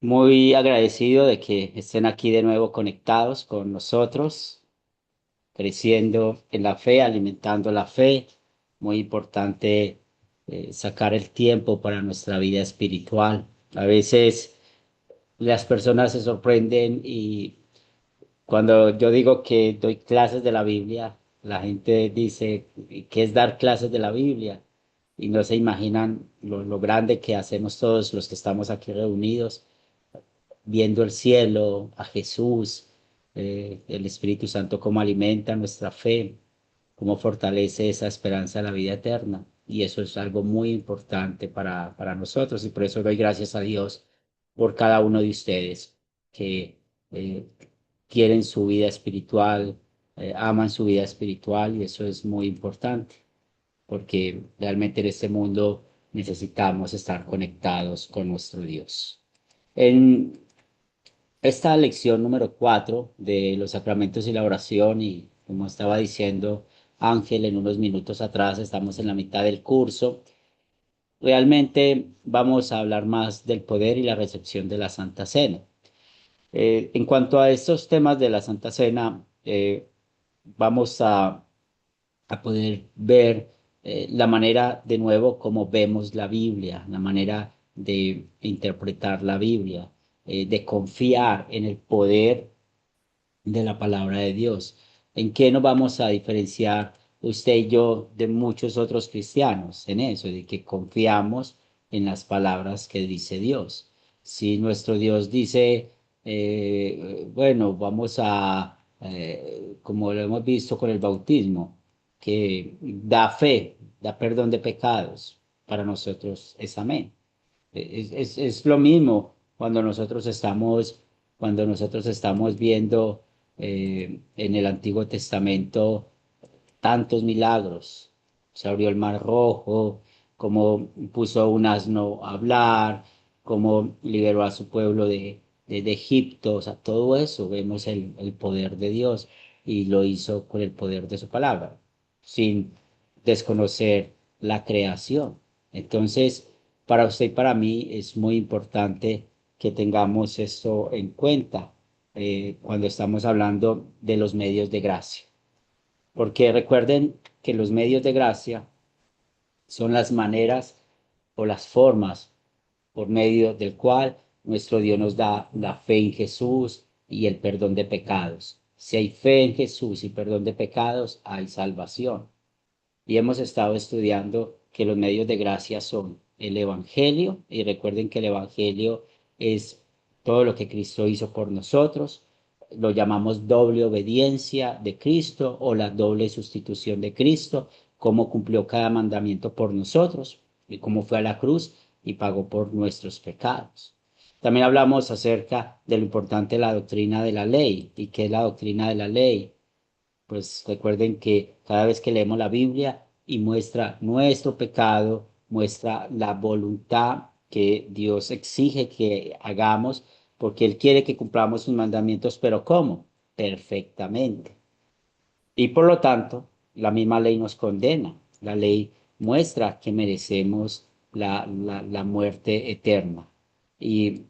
Muy agradecido de que estén aquí de nuevo conectados con nosotros, creciendo en la fe, alimentando la fe. Muy importante sacar el tiempo para nuestra vida espiritual. A veces las personas se sorprenden y cuando yo digo que doy clases de la Biblia, la gente dice, ¿qué es dar clases de la Biblia? Y no se imaginan lo grande que hacemos todos los que estamos aquí reunidos viendo el cielo, a Jesús, el Espíritu Santo, cómo alimenta nuestra fe, cómo fortalece esa esperanza de la vida eterna. Y eso es algo muy importante para nosotros y por eso doy gracias a Dios por cada uno de ustedes que eh, quieren su vida espiritual, aman su vida espiritual y eso es muy importante porque realmente en este mundo necesitamos estar conectados con nuestro Dios. En esta lección número 4 de los sacramentos y la oración, y como estaba diciendo Ángel en unos minutos atrás, estamos en la mitad del curso. Realmente vamos a hablar más del poder y la recepción de la Santa Cena. En cuanto a estos temas de la Santa Cena, vamos a poder ver la manera de nuevo como vemos la Biblia, la manera de interpretar la Biblia, de confiar en el poder de la palabra de Dios. ¿En qué nos vamos a diferenciar usted y yo de muchos otros cristianos? En eso, de que confiamos en las palabras que dice Dios. Si nuestro Dios dice, bueno, vamos como lo hemos visto con el bautismo, que da fe, da perdón de pecados, para nosotros es amén. Es lo mismo cuando nosotros estamos viendo en el Antiguo Testamento tantos milagros. Se abrió el Mar Rojo, como puso un asno a hablar, como liberó a su pueblo de Egipto. O sea, todo eso vemos el poder de Dios y lo hizo con el poder de su palabra, sin desconocer la creación. Entonces, para usted y para mí es muy importante que tengamos esto en cuenta cuando estamos hablando de los medios de gracia. Porque recuerden que los medios de gracia son las maneras o las formas por medio del cual nuestro Dios nos da la fe en Jesús y el perdón de pecados. Si hay fe en Jesús y perdón de pecados, hay salvación. Y hemos estado estudiando que los medios de gracia son el Evangelio, y recuerden que el Evangelio es todo lo que Cristo hizo por nosotros. Lo llamamos doble obediencia de Cristo o la doble sustitución de Cristo, cómo cumplió cada mandamiento por nosotros y cómo fue a la cruz y pagó por nuestros pecados. También hablamos acerca de lo importante de la doctrina de la ley. ¿Y qué es la doctrina de la ley? Pues recuerden que cada vez que leemos la Biblia y muestra nuestro pecado, muestra la voluntad que Dios exige que hagamos, porque Él quiere que cumplamos sus mandamientos, pero ¿cómo? Perfectamente. Y por lo tanto, la misma ley nos condena. La ley muestra que merecemos la muerte eterna. Y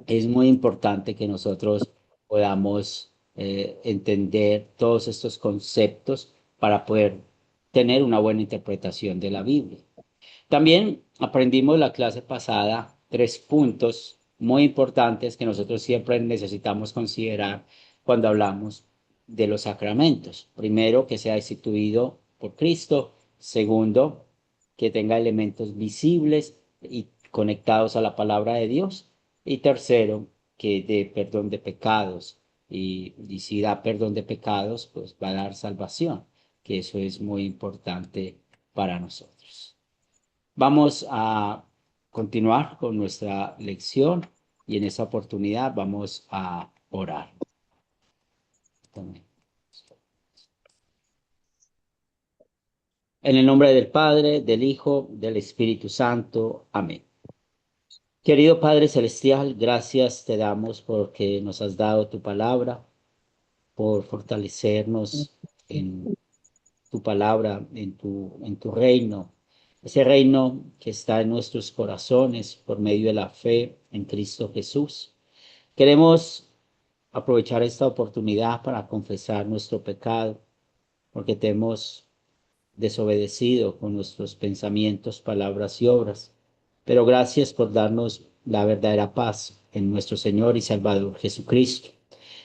es muy importante que nosotros podamos entender todos estos conceptos para poder tener una buena interpretación de la Biblia. También aprendimos la clase pasada 3 puntos muy importantes que nosotros siempre necesitamos considerar cuando hablamos de los sacramentos. Primero, que sea instituido por Cristo. Segundo, que tenga elementos visibles y conectados a la palabra de Dios. Y tercero, que dé perdón de pecados. Y si da perdón de pecados, pues va a dar salvación, que eso es muy importante para nosotros. Vamos a continuar con nuestra lección y en esta oportunidad vamos a orar. También. En el nombre del Padre, del Hijo, del Espíritu Santo. Amén. Querido Padre Celestial, gracias te damos porque nos has dado tu palabra, por fortalecernos en tu palabra, en tu reino. ese reino que está en nuestros corazones por medio de la fe en Cristo Jesús. Queremos aprovechar esta oportunidad para confesar nuestro pecado, porque te hemos desobedecido con nuestros pensamientos, palabras y obras. Pero gracias por darnos la verdadera paz en nuestro Señor y Salvador Jesucristo.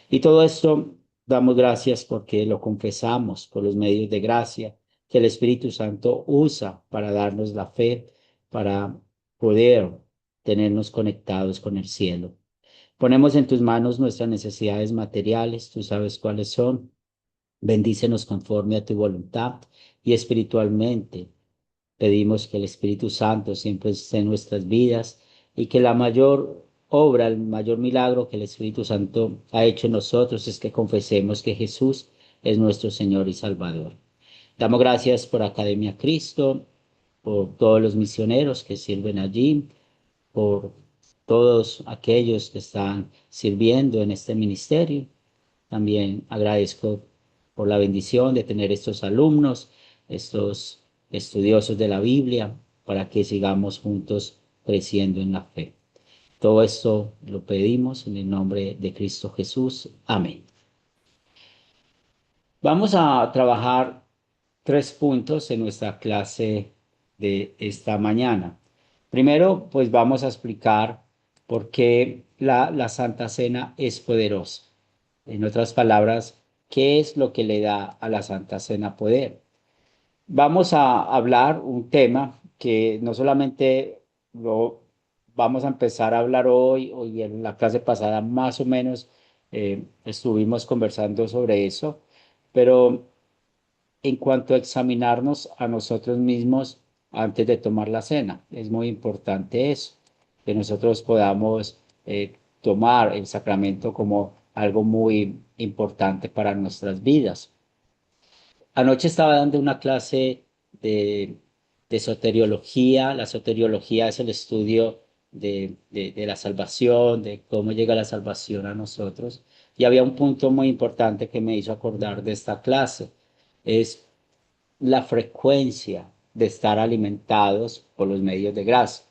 Y todo esto damos gracias porque lo confesamos por los medios de gracia que el Espíritu Santo usa para darnos la fe, para poder tenernos conectados con el cielo. Ponemos en tus manos nuestras necesidades materiales, tú sabes cuáles son. Bendícenos conforme a tu voluntad y espiritualmente. Pedimos que el Espíritu Santo siempre esté en nuestras vidas y que la mayor obra, el mayor milagro que el Espíritu Santo ha hecho en nosotros es que confesemos que Jesús es nuestro Señor y Salvador. Damos gracias por Academia Cristo, por todos los misioneros que sirven allí, por todos aquellos que están sirviendo en este ministerio. También agradezco por la bendición de tener estos alumnos, estos estudiosos de la Biblia, para que sigamos juntos creciendo en la fe. Todo esto lo pedimos en el nombre de Cristo Jesús. Amén. Vamos a trabajar 3 puntos en nuestra clase de esta mañana. Primero, pues vamos a explicar por qué la Santa Cena es poderosa. En otras palabras, ¿qué es lo que le da a la Santa Cena poder? Vamos a hablar un tema que no solamente lo vamos a empezar a hablar hoy en la clase pasada más o menos estuvimos conversando sobre eso, pero en cuanto a examinarnos a nosotros mismos antes de tomar la cena, es muy importante eso, que nosotros podamos tomar el sacramento como algo muy importante para nuestras vidas. Anoche estaba dando una clase de soteriología. La soteriología es el estudio de la salvación, de cómo llega la salvación a nosotros. Y había un punto muy importante que me hizo acordar de esta clase. Es la frecuencia de estar alimentados por los medios de gracia.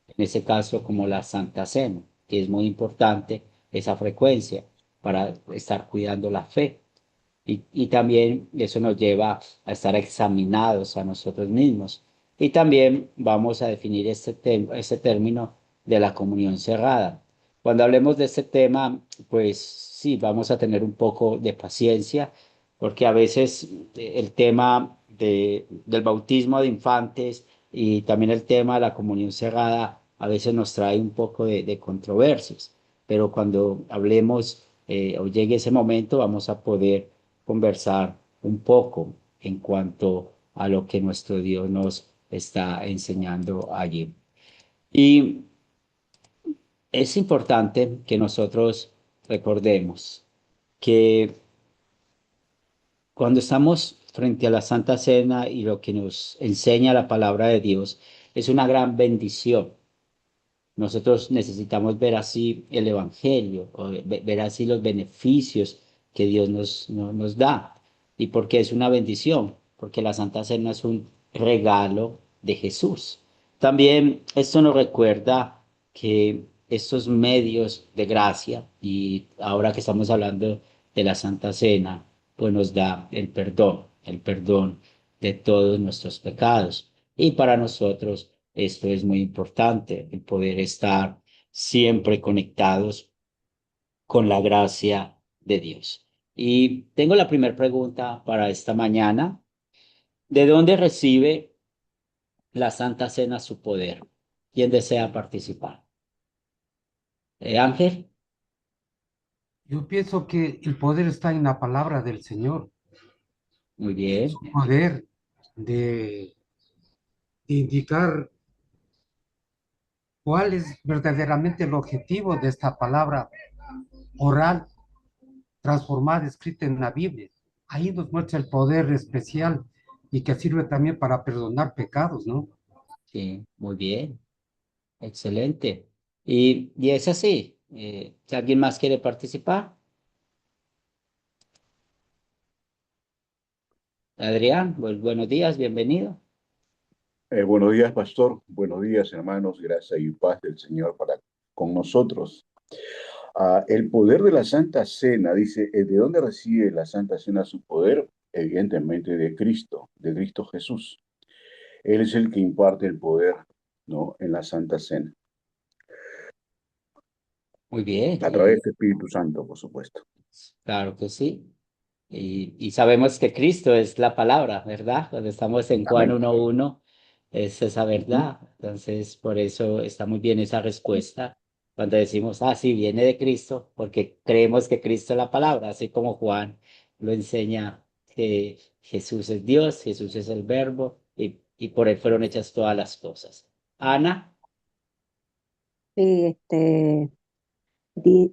En ese caso, como la Santa Cena, que es muy importante esa frecuencia para estar cuidando la fe. Y también eso nos lleva a estar examinados a nosotros mismos. Y también vamos a definir este término de la comunión cerrada. Cuando hablemos de este tema, pues sí, vamos a tener un poco de paciencia, porque a veces el tema del bautismo de infantes y también el tema de la comunión cerrada a veces nos trae un poco de controversias. Pero cuando hablemos o llegue ese momento, vamos a poder conversar un poco en cuanto a lo que nuestro Dios nos está enseñando allí. Y es importante que nosotros recordemos que cuando estamos frente a la Santa Cena y lo que nos enseña la palabra de Dios, es una gran bendición. Nosotros necesitamos ver así el Evangelio, o ver así los beneficios que Dios nos da. ¿Y por qué es una bendición? Porque la Santa Cena es un regalo de Jesús. También esto nos recuerda que estos medios de gracia, y ahora que estamos hablando de la Santa Cena, pues nos da el perdón de todos nuestros pecados. Y para nosotros esto es muy importante, el poder estar siempre conectados con la gracia de Dios. Y tengo la primera pregunta para esta mañana. ¿De dónde recibe la Santa Cena su poder? ¿Quién desea participar? Ángel, Yo pienso que el poder está en la palabra del Señor, muy bien, su poder de indicar cuál es verdaderamente el objetivo de esta palabra oral, transformada, escrita en la Biblia. Ahí nos muestra el poder especial y que sirve también para perdonar pecados, ¿no? sí, muy bien, excelente. Y es así. Si alguien más quiere participar, Adrián, buenos días, bienvenido. Buenos días, pastor. Buenos días, hermanos. Gracia y paz del Señor para con nosotros. El poder de la Santa Cena, dice, ¿de dónde recibe la Santa Cena su poder? Evidentemente de Cristo Jesús. Él es el que imparte el poder, ¿no? En la Santa Cena, Muy bien, a través del Espíritu Santo, por supuesto. claro que sí. Y sabemos que Cristo es la palabra, ¿verdad? Cuando estamos en Juan Amén. 1:1, es esa Ujú. verdad. Entonces, por eso está muy bien esa respuesta cuando decimos, ah, sí, viene de Cristo, porque creemos que Cristo es la palabra, así como Juan lo enseña, que Jesús es Dios, Jesús es el Verbo, y por él fueron hechas todas las cosas. Ana, Sí,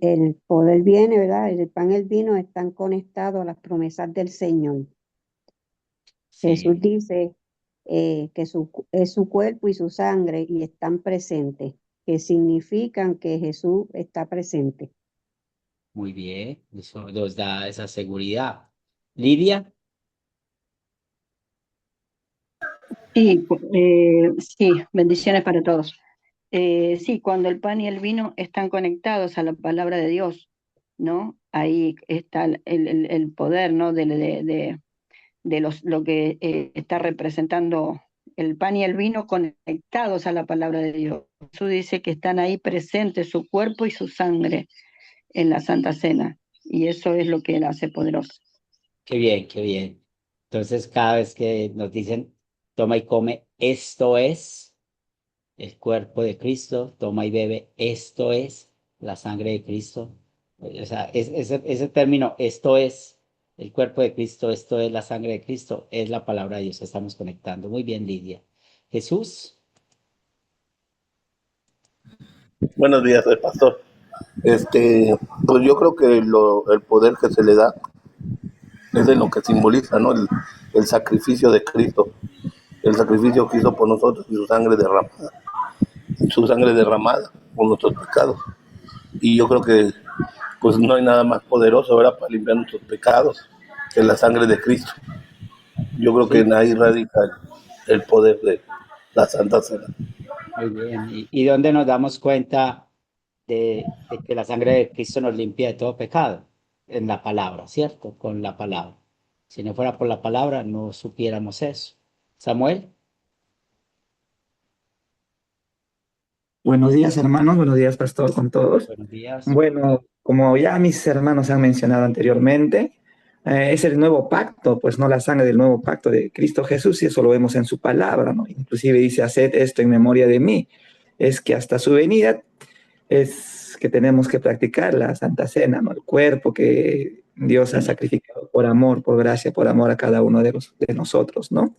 el poder viene, ¿verdad? El pan y el vino están conectados a las promesas del Señor. Jesús sí, dice que es su cuerpo y su sangre y están presentes, que significan que Jesús está presente. muy bien, eso nos da esa seguridad. Lidia, Sí, bendiciones para todos. Sí, cuando el pan y el vino están conectados a la palabra de Dios, ¿no? Ahí está el poder, ¿no? Lo que está representando el pan y el vino conectados a la palabra de Dios. Jesús dice que están ahí presentes su cuerpo y su sangre en la Santa Cena, y eso es lo que él hace poderoso. qué bien, qué bien. Entonces, cada vez que nos dicen, toma y come, esto es el cuerpo de Cristo, toma y bebe, esto es la sangre de Cristo. O sea, ese término, esto es el cuerpo de Cristo, esto es la sangre de Cristo, es la palabra de Dios. Estamos conectando. Muy bien, Lidia. Jesús, Buenos días, pastor. Pues yo creo que el poder que se le da es en lo que simboliza, ¿no? El sacrificio de Cristo, el sacrificio que hizo por nosotros y su sangre derramada por nuestros pecados. Y yo creo que pues no hay nada más poderoso, ¿verdad?, para limpiar nuestros pecados que la sangre de Cristo. Yo creo sí, que ahí radica el poder de la Santa Cena. muy bien. ¿Y dónde nos damos cuenta de que la sangre de Cristo nos limpia de todo pecado? En la palabra, ¿cierto? Con la palabra. Si no fuera por la palabra, no supiéramos eso. Samuel, Buenos días, hermanos. Buenos días, pastor, con todos. buenos días. Bueno, como ya mis hermanos han mencionado anteriormente, es el nuevo pacto, pues no la sangre del nuevo pacto de Cristo Jesús, y eso lo vemos en su palabra, ¿no? Inclusive dice, haced esto en memoria de mí. Es que hasta su venida es que tenemos que practicar la Santa Cena, ¿no? El cuerpo que Dios ha sacrificado por amor, por gracia, por amor a cada uno de nosotros, ¿no?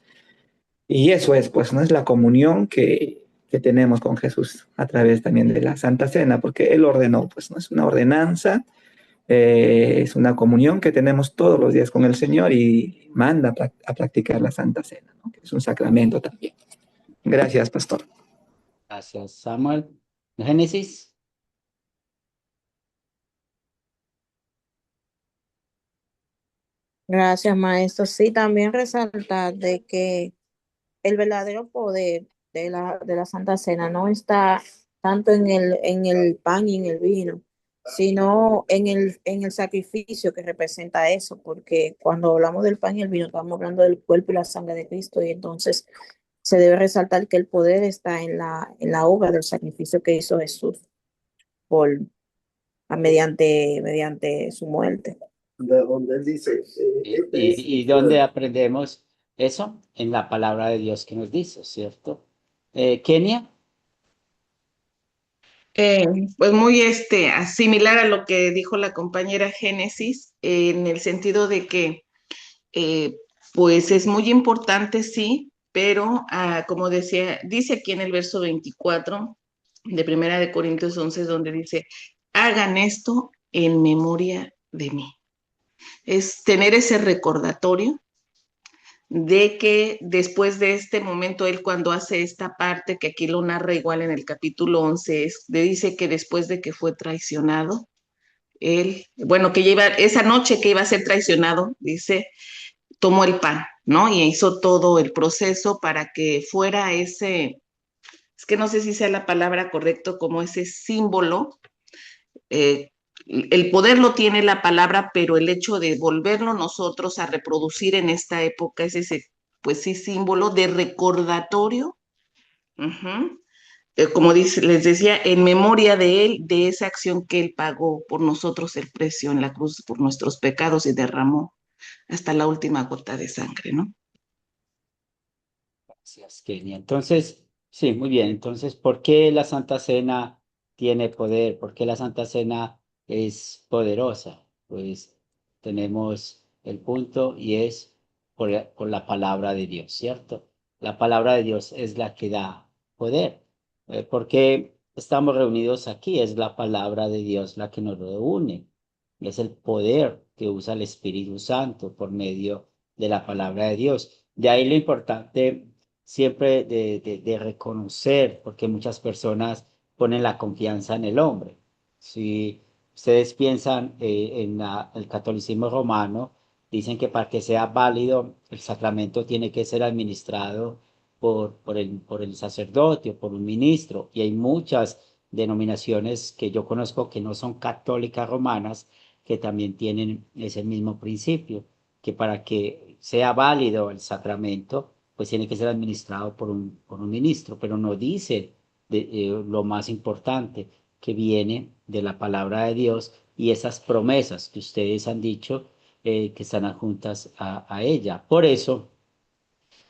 Y eso es, pues, no es la comunión que tenemos con Jesús a través también de la Santa Cena, porque Él ordenó, pues, no es una ordenanza, es una comunión que tenemos todos los días con el Señor y manda a practicar la Santa Cena, ¿no? Que es un sacramento también. Gracias, pastor. Gracias, Samuel. Génesis. Gracias, maestro. Sí, también resaltar de que el verdadero poder de la Santa Cena no está tanto en el pan y en el vino, sino en el sacrificio que representa eso, porque cuando hablamos del pan y el vino, estamos hablando del cuerpo y la sangre de Cristo, y entonces se debe resaltar que el poder está en la obra del sacrificio que hizo Jesús por, mediante su muerte. Donde él dice, este es mi ¿Y dónde cuerpo. aprendemos eso? En la palabra de Dios que nos dice, ¿cierto? Kenia, Eh, pues muy similar a lo que dijo la compañera Génesis, en el sentido de que eh, pues es muy importante, sí, pero como decía, dice aquí en el verso 24 de Primera de Corintios 11, donde dice, hagan esto en memoria de mí. Es tener ese recordatorio de que después de este momento, él cuando hace esta parte, que aquí lo narra igual en el capítulo 11, le dice que después de que fue traicionado, él, bueno, que lleva esa noche que iba a ser traicionado, dice, tomó el pan ¿no? Y hizo todo el proceso para que fuera ese, es que no sé si sea la palabra correcta, como ese símbolo. El poder lo tiene la palabra, pero el hecho de volverlo nosotros a reproducir en esta época es ese, pues sí, símbolo de recordatorio. Ujú. Como dice, les decía, en memoria de él, de esa acción que él pagó por nosotros el precio en la cruz por nuestros pecados y derramó hasta la última gota de sangre, ¿no? Gracias, Kenia. Entonces, sí, muy bien. Entonces, ¿por qué la Santa Cena tiene poder? ¿Por qué la Santa Cena es poderosa? Pues tenemos el punto y es por la palabra de Dios, ¿cierto? La palabra de Dios es la que da poder. ¿Por qué estamos reunidos aquí? Es la palabra de Dios la que nos reúne. Es el poder que usa el Espíritu Santo por medio de la palabra de Dios. De ahí lo importante siempre de reconocer, porque muchas personas ponen la confianza en el hombre. Si ustedes piensan en el catolicismo romano, dicen que para que sea válido el sacramento tiene que ser administrado por el sacerdote o por un ministro, y hay muchas denominaciones que yo conozco que no son católicas romanas que también tienen ese mismo principio, que para que sea válido el sacramento, pues tiene que ser administrado por un ministro, pero no dice lo más importante que viene de la palabra de Dios y esas promesas que ustedes han dicho que están adjuntas a ella. Por eso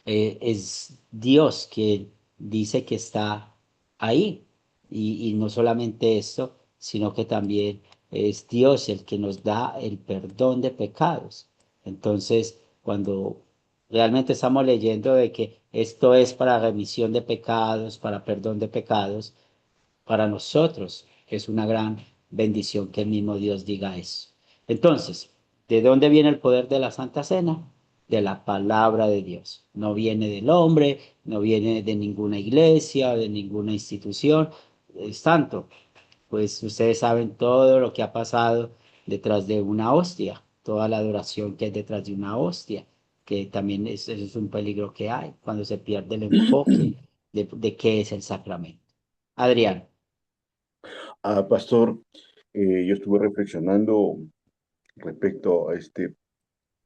es Dios quien dice que está ahí. Y no solamente esto, sino que también es Dios el que nos da el perdón de pecados. Entonces, cuando realmente estamos leyendo de que esto es para remisión de pecados, para perdón de pecados, para nosotros es una gran bendición que el mismo Dios diga eso. Entonces, ¿de dónde viene el poder de la Santa Cena? De la palabra de Dios. No viene del hombre, no viene de ninguna iglesia, de ninguna institución. Es santo. Pues ustedes saben todo lo que ha pasado detrás de una hostia, toda la adoración que hay detrás de una hostia, que también es un peligro que hay cuando se pierde el enfoque de qué es el sacramento. Adrián. Pastor, yo estuve reflexionando respecto a este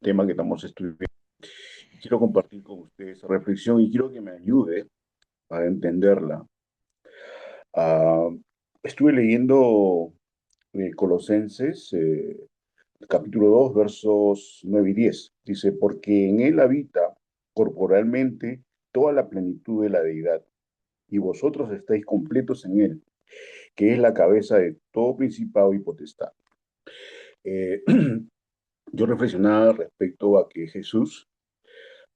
tema que estamos estudiando. Quiero compartir con ustedes esa reflexión y quiero que me ayude para entenderla. Ah, Estuve leyendo Colosenses, capítulo 2, versos 9 y 10. Dice, porque en él habita corporalmente toda la plenitud de la deidad, y vosotros estáis completos en él, que es la cabeza de todo principado y potestad. Eh, yo reflexionaba respecto a que Jesús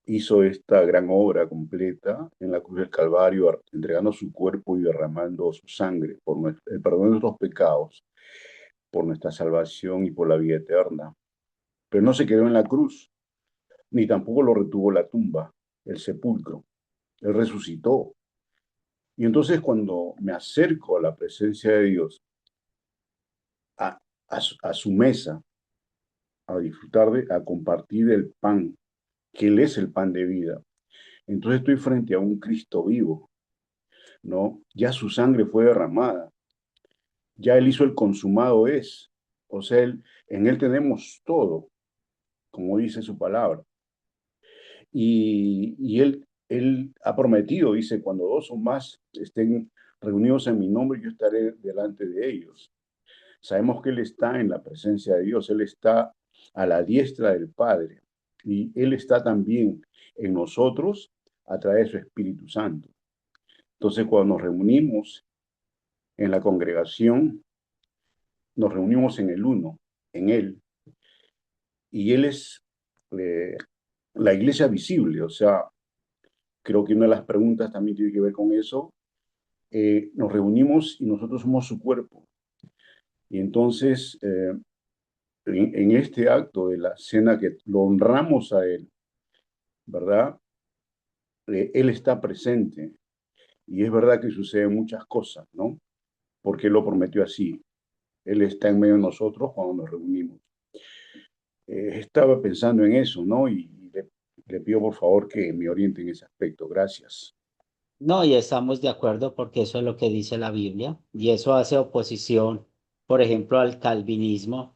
hizo esta gran obra completa en la cruz del Calvario, entregando su cuerpo y derramando su sangre por el perdón de nuestros pecados, por nuestra salvación y por la vida eterna. Pero no se quedó en la cruz, ni tampoco lo retuvo la tumba, el sepulcro. Él resucitó. Y entonces cuando me acerco a la presencia de Dios, a su mesa, a disfrutar, a compartir el pan, que Él es el pan de vida, entonces estoy frente a un Cristo vivo, ¿no? Ya su sangre fue derramada, ya Él hizo el consumado es, o sea, en Él tenemos todo, como dice su palabra. Y él ha prometido, dice, cuando dos o más estén reunidos en mi nombre, yo estaré delante de ellos. Sabemos que Él está en la presencia de Dios, Él está a la diestra del Padre y Él está también en nosotros a través de su Espíritu Santo. Entonces, cuando nos reunimos en la congregación, nos reunimos en el uno, en Él, y Él es la iglesia visible, o sea, creo que una de las preguntas también tiene que ver con eso. Nos reunimos y nosotros somos su cuerpo. Y entonces, en este acto de la cena que lo honramos a Él, ¿verdad? Él está presente. Y es verdad que suceden muchas cosas, ¿no? Porque Él lo prometió así. Él está en medio de nosotros cuando nos reunimos. Estaba pensando en eso, ¿no? Y Le pido por favor que me oriente en ese aspecto. Gracias. No, y estamos de acuerdo porque eso es lo que dice la Biblia y eso hace oposición, por ejemplo, al calvinismo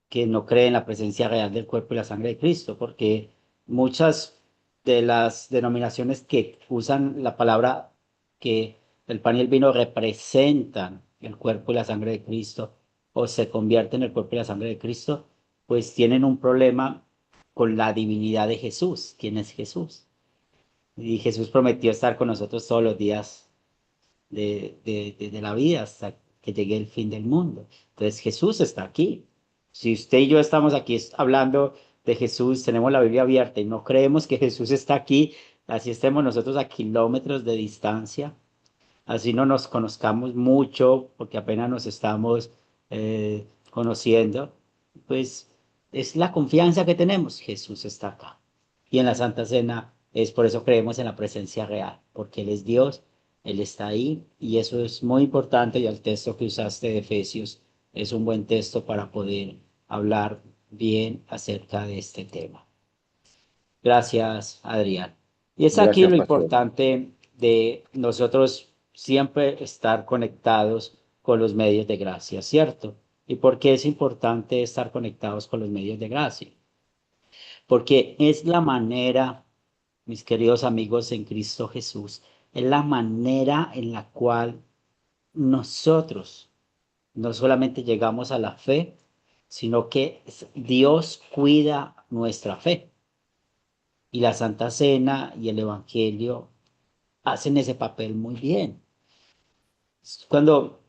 que no cree en la presencia real del cuerpo y la sangre de Cristo, porque muchas de las denominaciones que usan la palabra que el pan y el vino representan el cuerpo y la sangre de Cristo o se convierten en el cuerpo y la sangre de Cristo, pues tienen un problema con la divinidad de Jesús. ¿Quién es Jesús? Y Jesús prometió estar con nosotros todos los días de la vida hasta que llegue el fin del mundo. Entonces Jesús está aquí. Si usted y yo estamos aquí hablando de Jesús, tenemos la Biblia abierta y no creemos que Jesús está aquí, así estemos nosotros a kilómetros de distancia, así no nos conozcamos mucho porque apenas nos estamos conociendo, pues es la confianza que tenemos. Jesús está acá. Y en la Santa Cena es por eso creemos en la presencia real, porque Él es Dios, Él está ahí y eso es muy importante y el texto que usaste de Efesios es un buen texto para poder hablar bien acerca de este tema. Gracias, Adrián. Y es aquí Gracias, lo pastor. importante de nosotros siempre estar conectados con los medios de gracia, ¿cierto? ¿Y por qué es importante estar conectados con los medios de gracia? Porque es la manera, mis queridos amigos en Cristo Jesús, es la manera en la cual nosotros no solamente llegamos a la fe, sino que Dios cuida nuestra fe. Y la Santa Cena y el Evangelio hacen ese papel muy bien. Cuando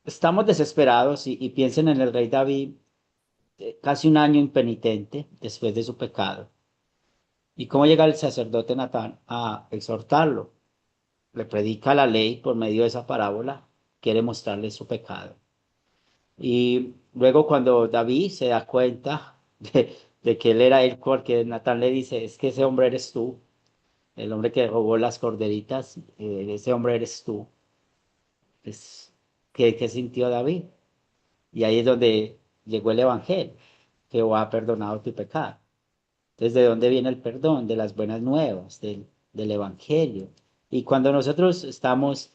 estamos desesperados y piensen en el rey David, casi un año impenitente después de su pecado, y cómo llega el sacerdote Natán a exhortarlo, le predica la ley por medio de esa parábola, quiere mostrarle su pecado. Y luego cuando David se da cuenta de que él era él, porque Natán le dice, es que ese hombre eres tú, el hombre que robó las corderitas, ese hombre eres tú. Pues, ¿qué sintió David? Y ahí es donde llegó el Evangelio. Jehová ha perdonado tu pecado. Entonces, ¿de dónde viene el perdón? De las buenas nuevas, del Evangelio. Y cuando nosotros estamos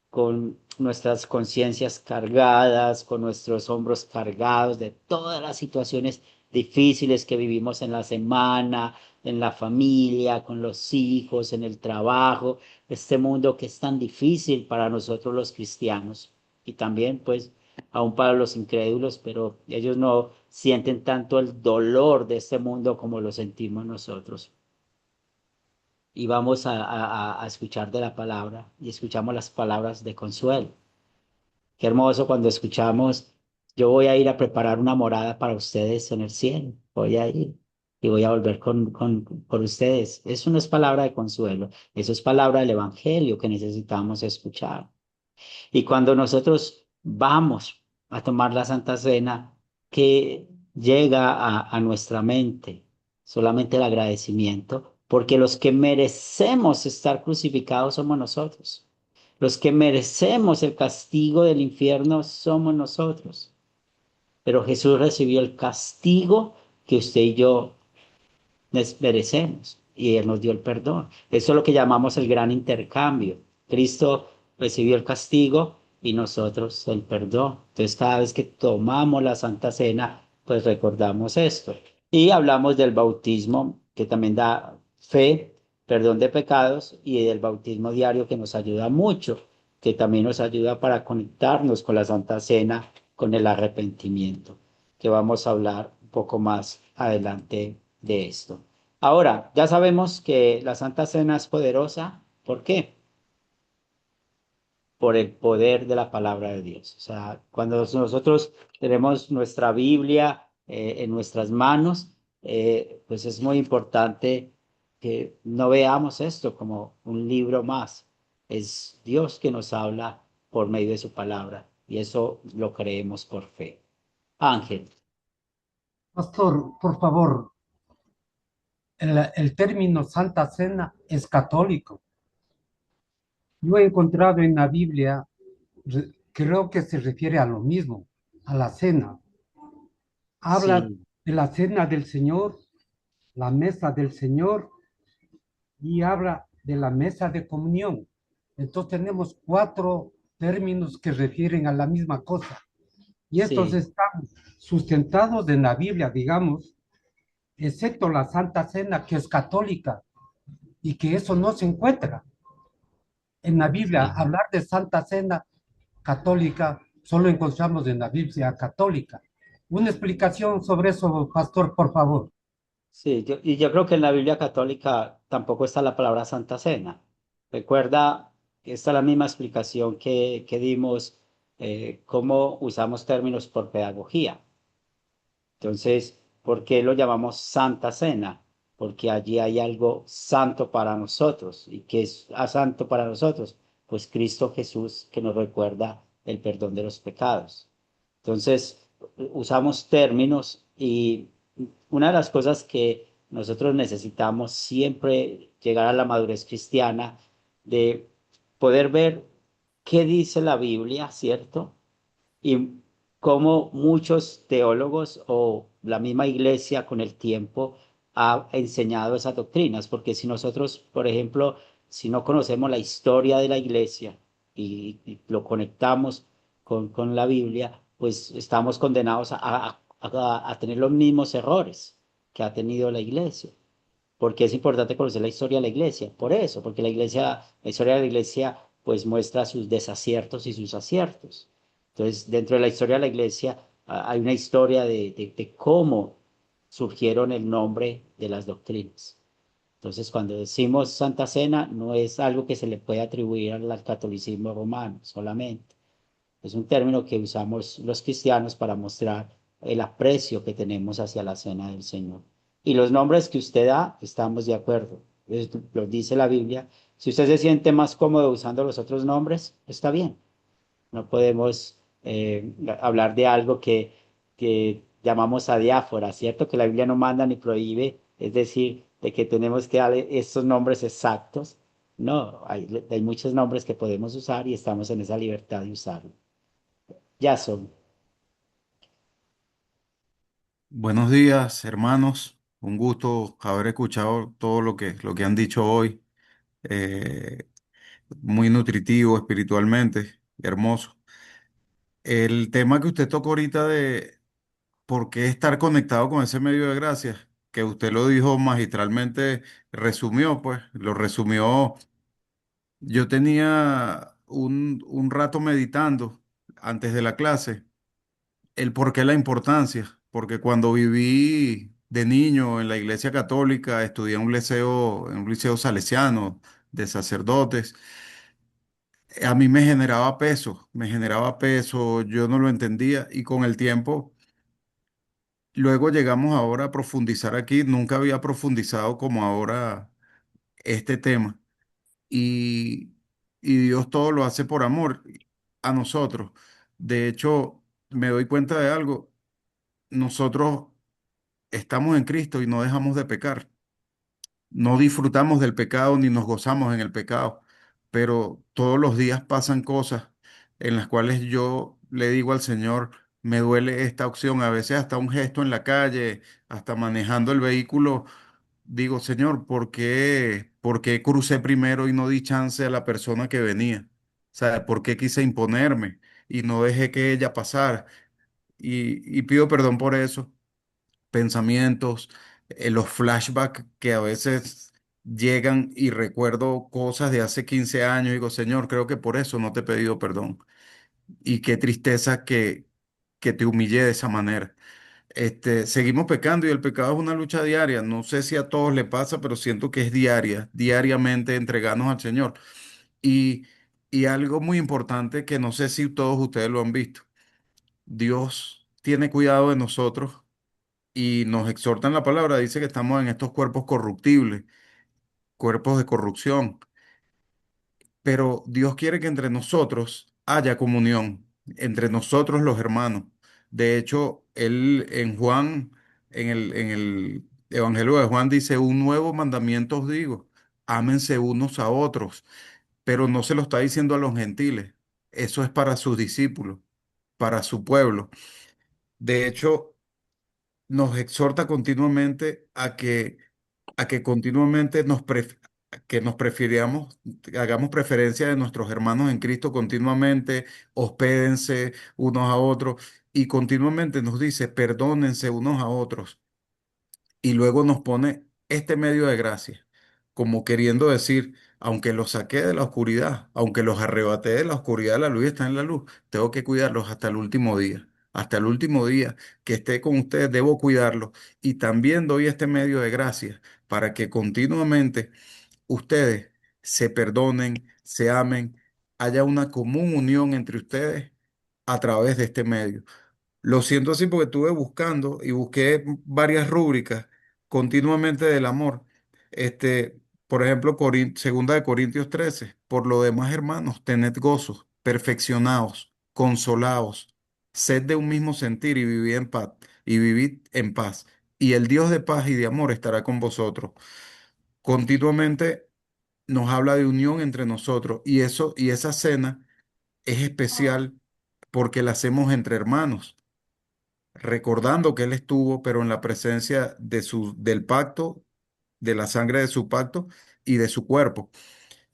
con nuestras conciencias cargadas, con nuestros hombros cargados de todas las situaciones difíciles que vivimos en la semana, en la familia, con los hijos, en el trabajo, este mundo que es tan difícil para nosotros los cristianos y también pues aún para los incrédulos, pero ellos no sienten tanto el dolor de este mundo como lo sentimos nosotros y vamos a escuchar de la palabra y escuchamos las palabras de consuelo. Qué hermoso cuando escuchamos, yo voy a ir a preparar una morada para ustedes en el cielo, voy a ir y voy a volver por ustedes. Eso no es palabra de consuelo, eso es palabra del Evangelio que necesitamos escuchar. Y cuando nosotros vamos a tomar la Santa Cena, que llega a nuestra mente solamente el agradecimiento, porque los que merecemos estar crucificados somos nosotros. Los que merecemos el castigo del infierno somos nosotros. Pero Jesús recibió el castigo que usted y yo merecemos y Él nos dio el perdón. Eso es lo que llamamos el gran intercambio. Cristo recibió el castigo y nosotros el perdón. Entonces cada vez que tomamos la Santa Cena, pues recordamos esto. Y hablamos del bautismo, que también da fe, perdón de pecados, y del bautismo diario que nos ayuda mucho, que también nos ayuda para conectarnos con la Santa Cena, con el arrepentimiento, que vamos a hablar un poco más adelante de esto. Ahora, ya sabemos que la Santa Cena es poderosa. ¿Por qué? Por el poder de la palabra de Dios. O sea, cuando nosotros tenemos nuestra Biblia en nuestras manos, pues es muy importante que no veamos esto como un libro más. Es Dios que nos habla por medio de su palabra y eso lo creemos por fe. Ángel. Pastor, por favor, el término Santa Cena es católico. Yo he encontrado en la Biblia, creo que se refiere a lo mismo, a la cena. Habla Sí, de la cena del Señor la mesa del Señor y habla de la mesa de comunión. Entonces tenemos cuatro términos que refieren a la misma cosa. Y estos Sí, están sustentados en la Biblia, digamos, excepto la Santa Cena, que es católica, y que eso no se encuentra en la Biblia. sí. Hablar de Santa Cena católica solo encontramos en la Biblia católica. Una explicación sobre eso, pastor, por favor. Sí, y yo creo que en la Biblia católica tampoco está la palabra Santa Cena. Recuerda, esta es la misma explicación que dimos, cómo usamos términos por pedagogía. Entonces, ¿por qué lo llamamos Santa Cena? Porque allí hay algo santo para nosotros. ¿Y qué es santo para nosotros? Pues Cristo Jesús que nos recuerda el perdón de los pecados. Entonces, usamos términos y una de las cosas que nosotros necesitamos siempre llegar a la madurez cristiana de poder ver qué dice la Biblia, ¿cierto? Y cómo muchos teólogos o la misma iglesia con el tiempo ha enseñado esas doctrinas, porque si nosotros, por ejemplo, si no conocemos la historia de la iglesia y lo conectamos con la Biblia, pues estamos condenados a tener los mismos errores que ha tenido la iglesia. Porque es importante conocer la historia de la iglesia, por eso, porque la historia de la iglesia pues muestra sus desaciertos y sus aciertos. Entonces, dentro de la historia de la iglesia hay una historia de cómo surgieron el nombre de las doctrinas. Entonces, cuando decimos Santa Cena, no es algo que se le puede atribuir al catolicismo romano solamente. Es un término que usamos los cristianos para mostrar el aprecio que tenemos hacia la cena del Señor. Y los nombres que usted da, estamos de acuerdo. Lo dice la Biblia. Si usted se siente más cómodo usando los otros nombres, está bien. No podemos hablar de algo que llamamos adiáfora, ¿cierto? Que la Biblia no manda ni prohíbe, es decir, de que tenemos que darle estos nombres exactos. No, hay muchos nombres que podemos usar y estamos en esa libertad de usarlo. Ya son. Buenos días, hermanos. Un gusto haber escuchado todo lo que han dicho hoy. Eh, Muy nutritivo espiritualmente, hermoso. El tema que usted tocó ahorita de por qué estar conectado con ese medio de gracia, que usted lo dijo magistralmente, resumió, pues, lo resumió. Yo tenía un rato meditando antes de la clase el por qué la importancia, porque cuando viví de niño en la iglesia católica, estudié en un liceo salesiano de sacerdotes, a mí me generaba peso, yo no lo entendía y con el tiempo, luego llegamos ahora a profundizar aquí, nunca había profundizado como ahora este tema y, y Dios todo lo hace por amor a nosotros. De hecho, me doy cuenta de algo, nosotros estamos en Cristo y no dejamos de pecar. No disfrutamos del pecado ni nos gozamos en el pecado, pero todos los días pasan cosas en las cuales yo le digo al Señor, me duele esta opción, a veces hasta un gesto en la calle, hasta manejando el vehículo, digo, Señor, por qué crucé primero y no di chance a la persona que venía? O sea, ¿por qué quise imponerme y no dejé que ella pasara? Y pido perdón por eso pensamientos, los flashbacks que a veces llegan y recuerdo cosas de hace 15 años y digo, Señor, creo que por eso no te he pedido perdón. Y qué tristeza que te humillé de esa manera. Seguimos pecando y el pecado es una lucha diaria. No sé si a todos le pasa, pero siento que es diaria, diariamente entregarnos al Señor. Y, y algo muy importante que no sé si todos ustedes lo han visto. Dios tiene cuidado de nosotros y nos exhorta en la palabra, dice que estamos en estos cuerpos corruptibles, cuerpos de corrupción, pero Dios quiere que entre nosotros haya comunión, entre nosotros los hermanos. De hecho, él en Juan, en el Evangelio de Juan dice, un nuevo mandamiento os digo, ámense unos a otros, pero no se lo está diciendo a los gentiles, eso es para sus discípulos, para su pueblo. De hecho, nos exhorta continuamente a que continuamente que nos prefiramos, hagamos preferencia de nuestros hermanos en Cristo continuamente, hospédense unos a otros y continuamente nos dice, perdónense unos a otros y luego nos pone este medio de gracia, como queriendo decir, aunque los saqué de la oscuridad, aunque los arrebaté de la oscuridad, la luz está en la luz, tengo que cuidarlos hasta el último día. Hasta el último día que esté con ustedes, debo cuidarlos. Y también doy este medio de gracia para que continuamente ustedes se perdonen, se amen, haya una común unión entre ustedes a través de este medio. Lo siento así porque estuve buscando y busqué varias rúbricas continuamente del amor. Por ejemplo, segunda de Corintios 13. Por lo demás, hermanos, tened gozo, perfeccionaos, consolaos, sed de un mismo sentir y vivid en paz. Y el Dios de paz y de amor estará con vosotros. Continuamente nos habla de unión entre nosotros y esa cena es especial porque la hacemos entre hermanos recordando que Él estuvo, pero en la presencia del pacto, de la sangre de su pacto y de su cuerpo.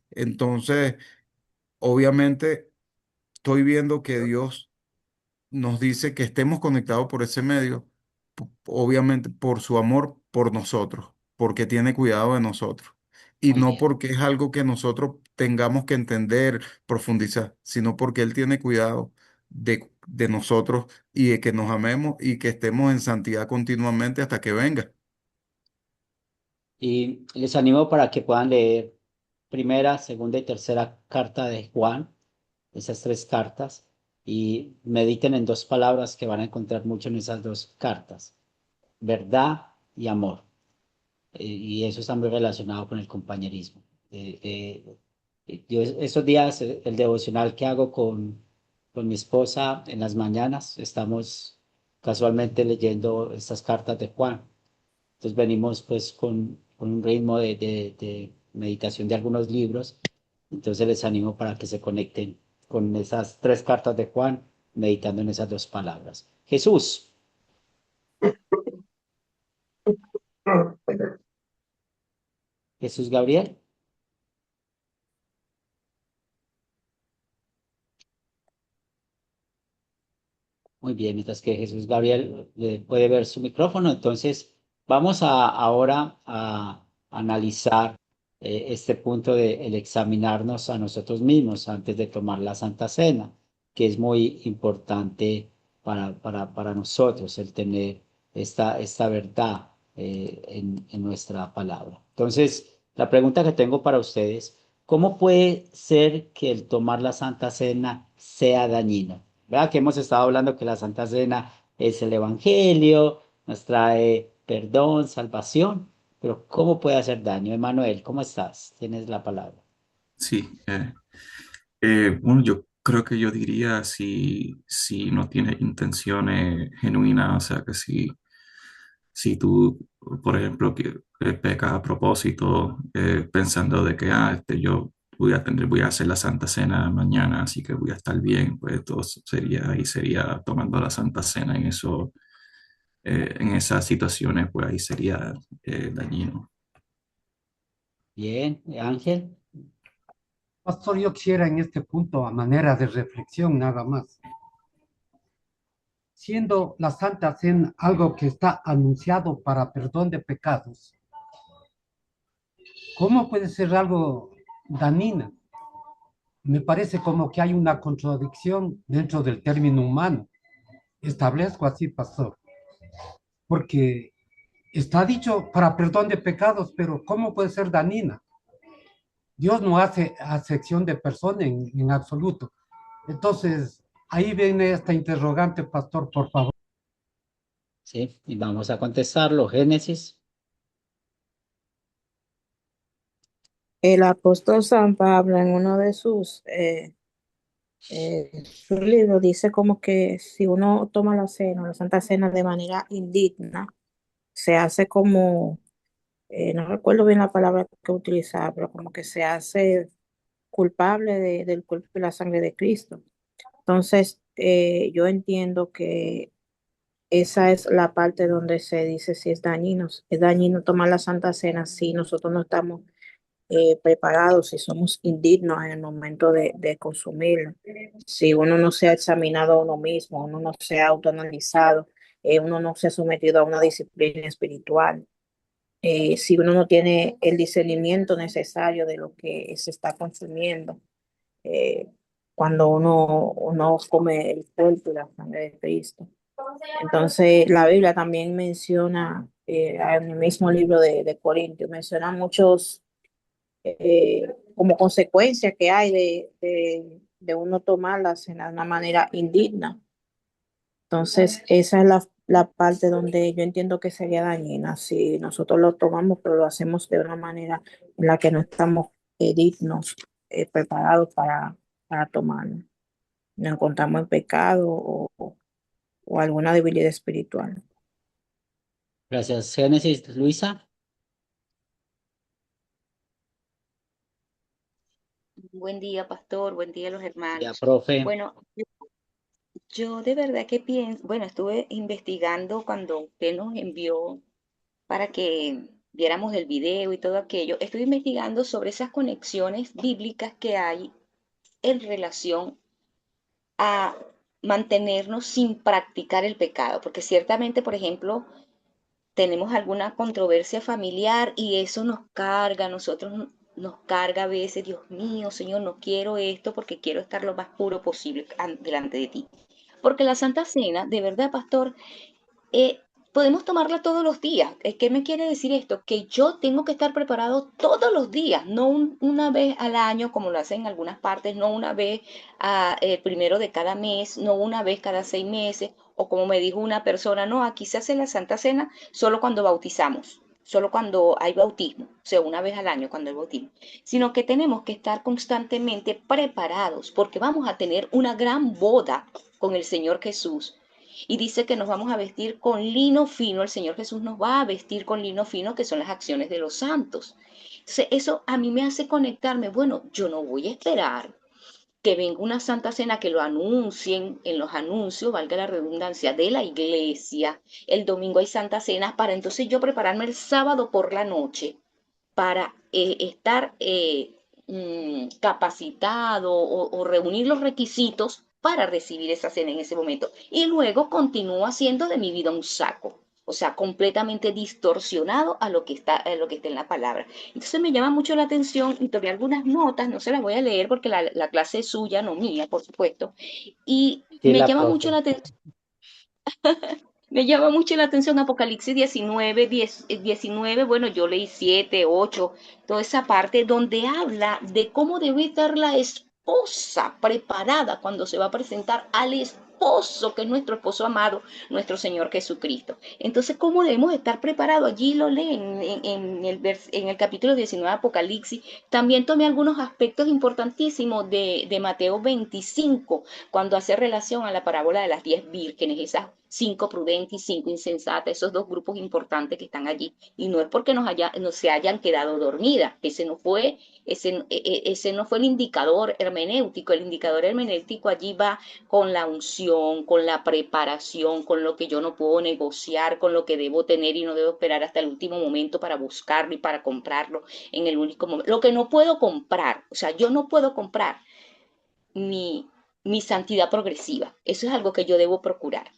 Entonces, obviamente, estoy viendo que Dios nos dice que estemos conectados por ese medio, obviamente por su amor por nosotros, porque tiene cuidado de nosotros. Y Muy no bien. porque es algo que nosotros tengamos que entender, profundizar, sino porque Él tiene cuidado de nosotros y de que nos amemos y que estemos en santidad continuamente hasta que venga. Y les animo para que puedan leer primera, segunda y tercera carta de Juan, esas tres cartas, y mediten en dos palabras que van a encontrar mucho en esas dos cartas, verdad y amor. Y eso está muy relacionado con el compañerismo. Yo estos días, el devocional que hago con mi esposa en las mañanas, estamos casualmente leyendo estas cartas de Juan. Entonces venimos pues con un ritmo de meditación de algunos libros. Entonces les animo para que se conecten con esas tres cartas de Juan, meditando en esas dos palabras. Jesús, Jesús Gabriel. Muy bien, mientras que Jesús Gabriel puede ver su micrófono, entonces vamos ahora a analizar este punto de el examinarnos a nosotros mismos antes de tomar la Santa Cena, que es muy importante para nosotros el tener esta verdad en nuestra palabra. Entonces, la pregunta que tengo para ustedes, ¿cómo puede ser que el tomar la Santa Cena sea dañino? ¿Verdad? Que hemos estado hablando que la Santa Cena es el Evangelio, nos trae perdón, salvación, pero ¿cómo puede hacer daño? Emanuel, ¿cómo estás? Tienes la palabra. Sí, bueno, yo creo que yo diría si no tienes intenciones genuinas, o sea, que si tú, por ejemplo, que pecas a propósito, pensando de que, yo voy a hacer la Santa Cena mañana, así que voy a estar bien, pues todo sería tomando la Santa Cena en esas situaciones, pues ahí sería dañino. Bien, Ángel. Pastor, yo quisiera en este punto, a manera de reflexión nada más, siendo la Santa Cena algo que está anunciado para perdón de pecados, ¿cómo puede ser algo dañino? Me parece como que hay una contradicción dentro del término humano. Establezco así, pastor, porque está dicho para perdón de pecados, pero ¿cómo puede ser dañina? Dios no hace acepción de persona en absoluto. Entonces, ahí viene esta interrogante, pastor, por favor. Sí, y vamos a contestarlo. Génesis. El apóstol San Pablo en uno de sus libros dice como que si uno toma la cena, la Santa Cena de manera indigna, se hace como, no recuerdo bien la palabra que utilizaba, pero como que se hace culpable del cuerpo y la sangre de Cristo. Entonces, yo entiendo que esa es la parte donde se dice si es dañino. Es dañino tomar la Santa Cena si nosotros no estamos preparados, si somos indignos en el momento de consumirlo. Si uno no se ha examinado a uno mismo, uno no se ha autoanalizado, uno no se ha sometido a una disciplina espiritual, si uno no tiene el discernimiento necesario de lo que se está consumiendo, eh, cuando uno come el cuerpo y la sangre de Cristo. Entonces, la Biblia también menciona, en el mismo libro de Corintios, menciona muchos, como consecuencia que hay de uno tomarlas en una manera indigna. Entonces, esa es la parte donde yo entiendo que sería dañina si nosotros lo tomamos, pero lo hacemos de una manera en la que no estamos dignos, preparados para tomarlo. Nos encontramos en pecado o alguna debilidad espiritual. Gracias. Génesis, Luisa. Buen día, pastor. Buen día, los Ya, hermanos. profe. Bueno, yo de verdad que pienso, bueno, estuve investigando cuando usted nos envió para que viéramos el video y todo aquello. Estuve investigando sobre esas conexiones bíblicas que hay en relación a mantenernos sin practicar el pecado, porque ciertamente, por ejemplo, tenemos alguna controversia familiar y eso nos carga, a nosotros nos carga a veces, Dios mío, Señor, no quiero esto porque quiero estar lo más puro posible delante de ti. Porque la Santa Cena, de verdad, pastor, eh, podemos tomarla todos los días. ¿Qué me quiere decir esto? Que yo tengo que estar preparado todos los días, no una vez al año, como lo hacen en algunas partes, no una vez el primero de cada mes, no una vez cada 6 meses, o como me dijo una persona, no, aquí se hace la Santa Cena solo cuando bautizamos. Solo cuando hay bautismo, o sea, una vez al año cuando hay bautismo, sino que tenemos que estar constantemente preparados porque vamos a tener una gran boda con el Señor Jesús y dice que nos vamos a vestir con lino fino, el Señor Jesús nos va a vestir con lino fino, que son las acciones de los santos. Entonces, eso a mí me hace conectarme, bueno, yo no voy a esperar que venga una Santa Cena, que lo anuncien en los anuncios, valga la redundancia, de la iglesia. El domingo hay Santa Cena para entonces yo prepararme el sábado por la noche para estar capacitado o reunir los requisitos para recibir esa cena en ese momento. Y luego continúo haciendo de mi vida un saco. O sea, completamente distorsionado a lo que está en la palabra. Entonces me llama mucho la atención y tomé algunas notas, no se las voy a leer porque la clase es suya, no mía, por supuesto. Y Sí, me la llama mucho profe. la atención. Me llama mucho la atención Apocalipsis 19, 10, 19, bueno, yo leí 7, 8, toda esa parte donde habla de cómo debe estar la esposa preparada cuando se va a presentar al esposo, que es nuestro esposo amado, nuestro Señor Jesucristo. Entonces, ¿cómo debemos estar preparados? Allí lo leen en el capítulo 19 de Apocalipsis. También tomé algunos aspectos importantísimos de Mateo 25, cuando hace relación a la parábola de las 10 vírgenes, esas 5 prudentes y 5 insensatas, esos dos grupos importantes que están allí. Y no es porque no se hayan quedado dormidas, ese no fue el indicador hermenéutico. El indicador hermenéutico allí va con la unción, con la preparación, con lo que yo no puedo negociar, con lo que debo tener y no debo esperar hasta el último momento para buscarlo y para comprarlo en el único momento. Lo que no puedo comprar, o sea, yo no puedo comprar mi, mi santidad progresiva. Eso es algo que yo debo procurar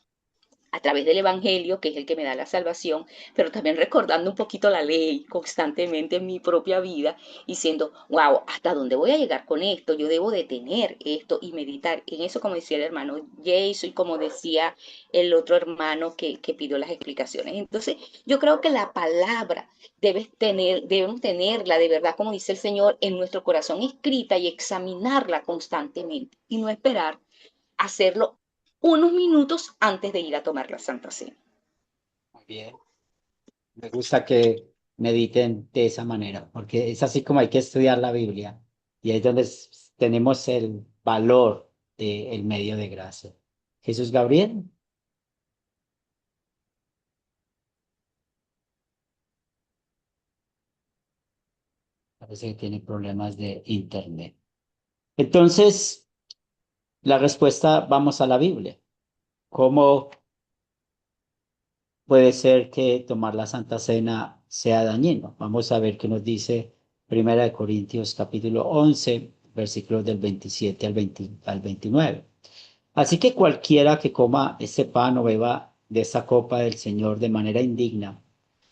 a través del Evangelio, que es el que me da la salvación, pero también recordando un poquito la ley constantemente en mi propia vida, diciendo, wow, ¿hasta dónde voy a llegar con esto? Yo debo detener esto y meditar en eso, como decía el hermano Jason y como decía el otro hermano que pidió las explicaciones. Entonces, yo creo que la palabra debemos tenerla de verdad, como dice el Señor, en nuestro corazón escrita y examinarla constantemente y no esperar hacerlo unos minutos antes de ir a tomar la Santa Cena. Muy bien. Me gusta que mediten de esa manera, porque es así como hay que estudiar la Biblia. Y ahí es donde tenemos el valor del medio de gracia. Jesús Gabriel. Parece que tiene problemas de internet. Entonces, la respuesta, vamos a la Biblia. ¿Cómo puede ser que tomar la Santa Cena sea dañino. Vamos a ver qué nos dice Primera de Corintios capítulo 11, versículos del 27 al 29. Así que cualquiera que coma este pan o beba de esta copa del Señor de manera indigna,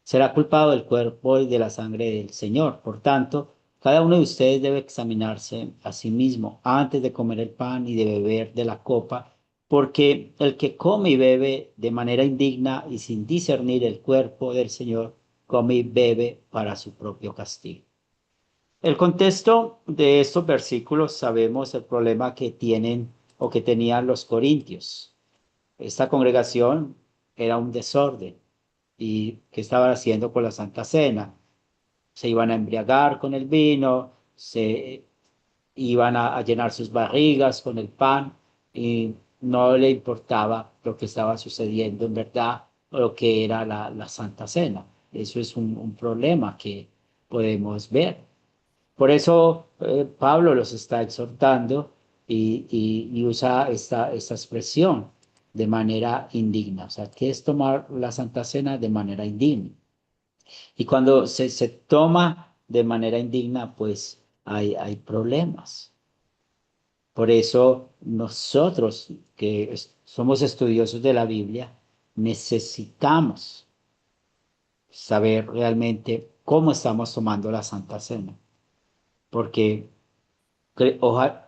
será culpado del cuerpo y de la sangre del Señor. Por tanto, cada uno de ustedes debe examinarse a sí mismo antes de comer el pan y de beber de la copa, porque el que come y bebe de manera indigna y sin discernir el cuerpo del Señor, come y bebe para su propio castigo. El contexto de estos versículos sabemos el problema que tienen o que tenían los corintios. Esta congregación era un desorden. ¿Y qué estaban haciendo con la Santa Cena? Se iban a embriagar con el vino, se iban a llenar sus barrigas con el pan y no le importaba lo que estaba sucediendo en verdad o lo que era la Santa Cena. Eso es un problema que podemos ver. Por eso Pablo los está exhortando y usa esta expresión de manera indigna. O sea, ¿qué es tomar la Santa Cena de manera indigna? Y cuando se toma de manera indigna, pues hay problemas. Por eso nosotros que somos estudiosos de la Biblia, necesitamos saber realmente cómo estamos tomando la Santa Cena. Porque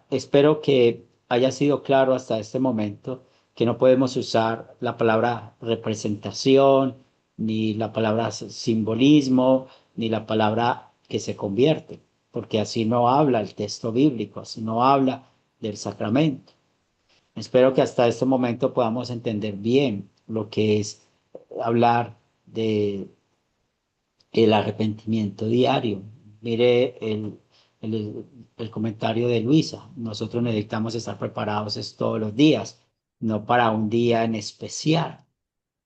espero que haya sido claro hasta este momento que no podemos usar la palabra representación, ni la palabra simbolismo, ni la palabra que se convierte, porque así no habla el texto bíblico, así no habla del sacramento. Espero que hasta este momento podamos entender bien lo que es hablar de el arrepentimiento diario. Mire el comentario de Luisa. Nosotros necesitamos estar preparados todos los días, no para un día en especial.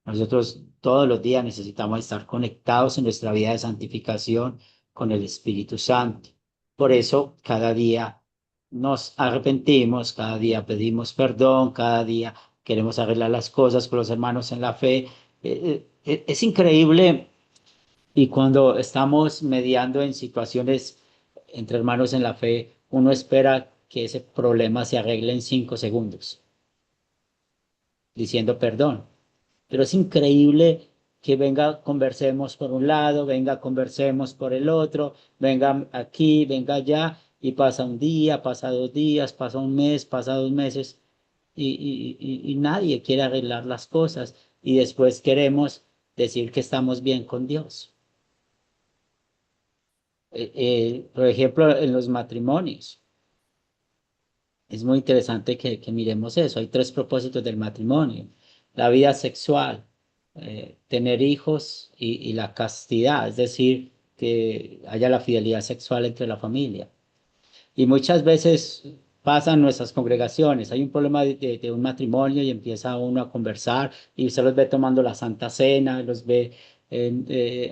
Nosotros todos los días necesitamos estar conectados en nuestra vida de santificación con el Espíritu Santo. Por eso cada día nos arrepentimos, cada día pedimos perdón, cada día queremos arreglar las cosas con los hermanos en la fe. Es increíble y cuando estamos mediando en situaciones entre hermanos en la fe, uno espera que ese problema se arregle en 5 segundos, diciendo perdón. Pero es increíble que venga, conversemos por un lado, venga, conversemos por el otro, venga aquí, venga allá, y pasa un día, pasa 2 días, pasa un mes, pasa 2 meses, y nadie quiere arreglar las cosas. Y después queremos decir que estamos bien con Dios. Por ejemplo, en los matrimonios. Es muy interesante que miremos eso. Hay 3 propósitos del matrimonio: la vida sexual, tener hijos y la castidad, es decir, que haya la fidelidad sexual entre la familia. Y muchas veces pasa en nuestras congregaciones, hay un problema de un matrimonio y empieza uno a conversar y usted los ve tomando la Santa Cena, los ve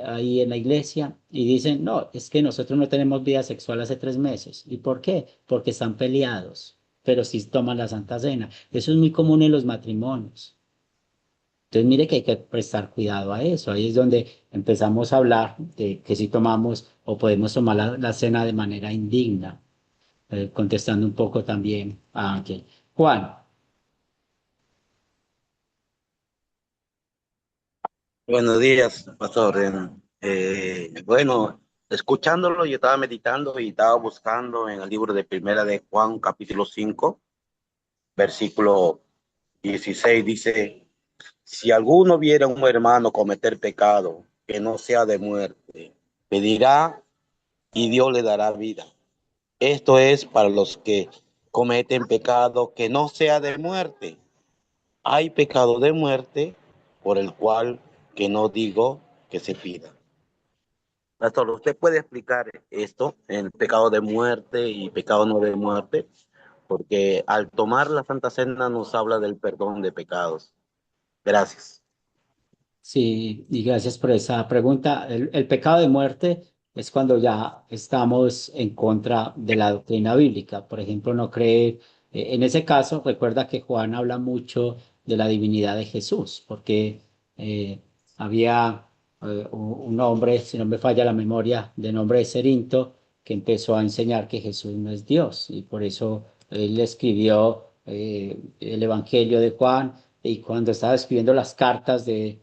ahí en la iglesia y dicen, no, es que nosotros no tenemos vida sexual hace 3 meses. ¿Y por qué? Porque están peleados, pero sí toman la Santa Cena. Eso es muy común en los matrimonios. Entonces, mire que hay que prestar cuidado a eso. Ahí es donde empezamos a hablar de que si tomamos o podemos tomar la cena de manera indigna. Contestando un poco también a Ángel. Juan, Buenos días, pastor. Bueno, escuchándolo, yo estaba meditando y estaba buscando en el libro de Primera de Juan, capítulo 5, versículo 16, dice, si alguno viera a un hermano cometer pecado que no sea de muerte, pedirá y Dios le dará vida. Esto es para los que cometen pecado que no sea de muerte. Hay pecado de muerte por el cual que no digo que se pida. Pastor, ¿usted puede explicar esto, el pecado de muerte y pecado no de muerte? Porque al tomar la Santa Cena nos habla del perdón de pecados. Gracias. sí, y gracias por esa pregunta. El pecado de muerte es cuando ya estamos en contra de la doctrina bíblica. Por ejemplo, no creer, en ese caso, recuerda que Juan habla mucho de la divinidad de Jesús, porque había un hombre, si no me falla la memoria, de nombre Cerinto, que empezó a enseñar que Jesús no es Dios, y por eso él escribió el Evangelio de Juan, y cuando estaba escribiendo las cartas de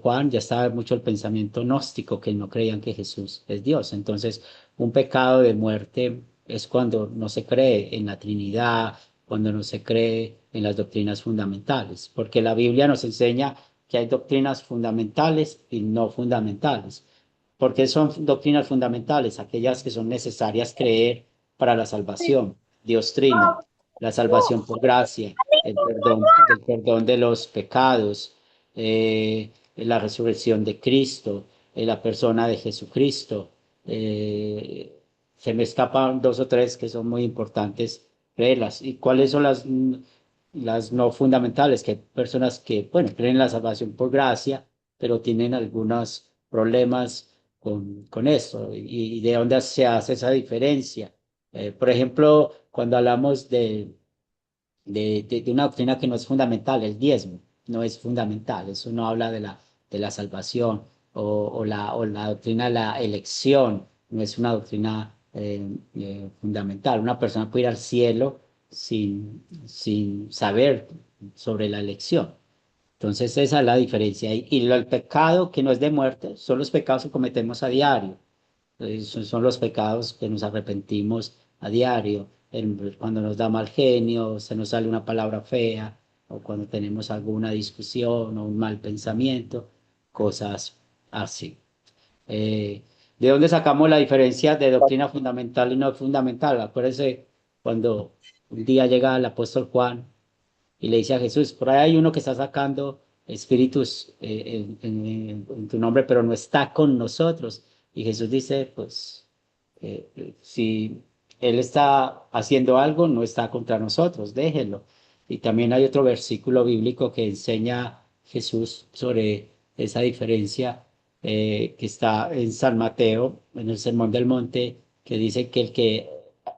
Juan, ya estaba mucho el pensamiento gnóstico, que no creían que Jesús es Dios. Entonces, un pecado de muerte es cuando no se cree en la Trinidad, cuando no se cree en las doctrinas fundamentales, porque la Biblia nos enseña que hay doctrinas fundamentales y no fundamentales. Porque son doctrinas fundamentales, aquellas que son necesarias creer para la salvación. Dios Trino, la salvación por gracia, el perdón de los pecados, la resurrección de Cristo, la persona de Jesucristo. Se me escapan dos o tres que son muy importantes creerlas. ¿Y cuáles son las no fundamentales? Que hay personas que, bueno, creen en la salvación por gracia, pero tienen algunos problemas con esto. ¿Y de dónde se hace esa diferencia? Por ejemplo, cuando hablamos de una doctrina que no es fundamental, el diezmo no es fundamental, eso no habla de la salvación, o la doctrina de la elección no es una doctrina fundamental. Una persona puede ir al cielo sin saber sobre la elección. Entonces esa es la diferencia. Y el pecado que no es de muerte son los pecados que cometemos a diario. Son los pecados que nos arrepentimos a diario, cuando nos da mal genio, se nos sale una palabra fea, o cuando tenemos alguna discusión o un mal pensamiento, cosas así. Eh, ¿De dónde sacamos la diferencia de doctrina fundamental y no fundamental? Acuérdense cuando un día llega el apóstol Juan y le dice a Jesús: por ahí hay uno que está sacando espíritus en tu nombre, pero no está con nosotros. Y Jesús dice: pues si él está haciendo algo, no está contra nosotros, déjenlo. Y también hay otro versículo bíblico que enseña Jesús sobre esa diferencia, que está en San Mateo, en el Sermón del Monte, que dice que el que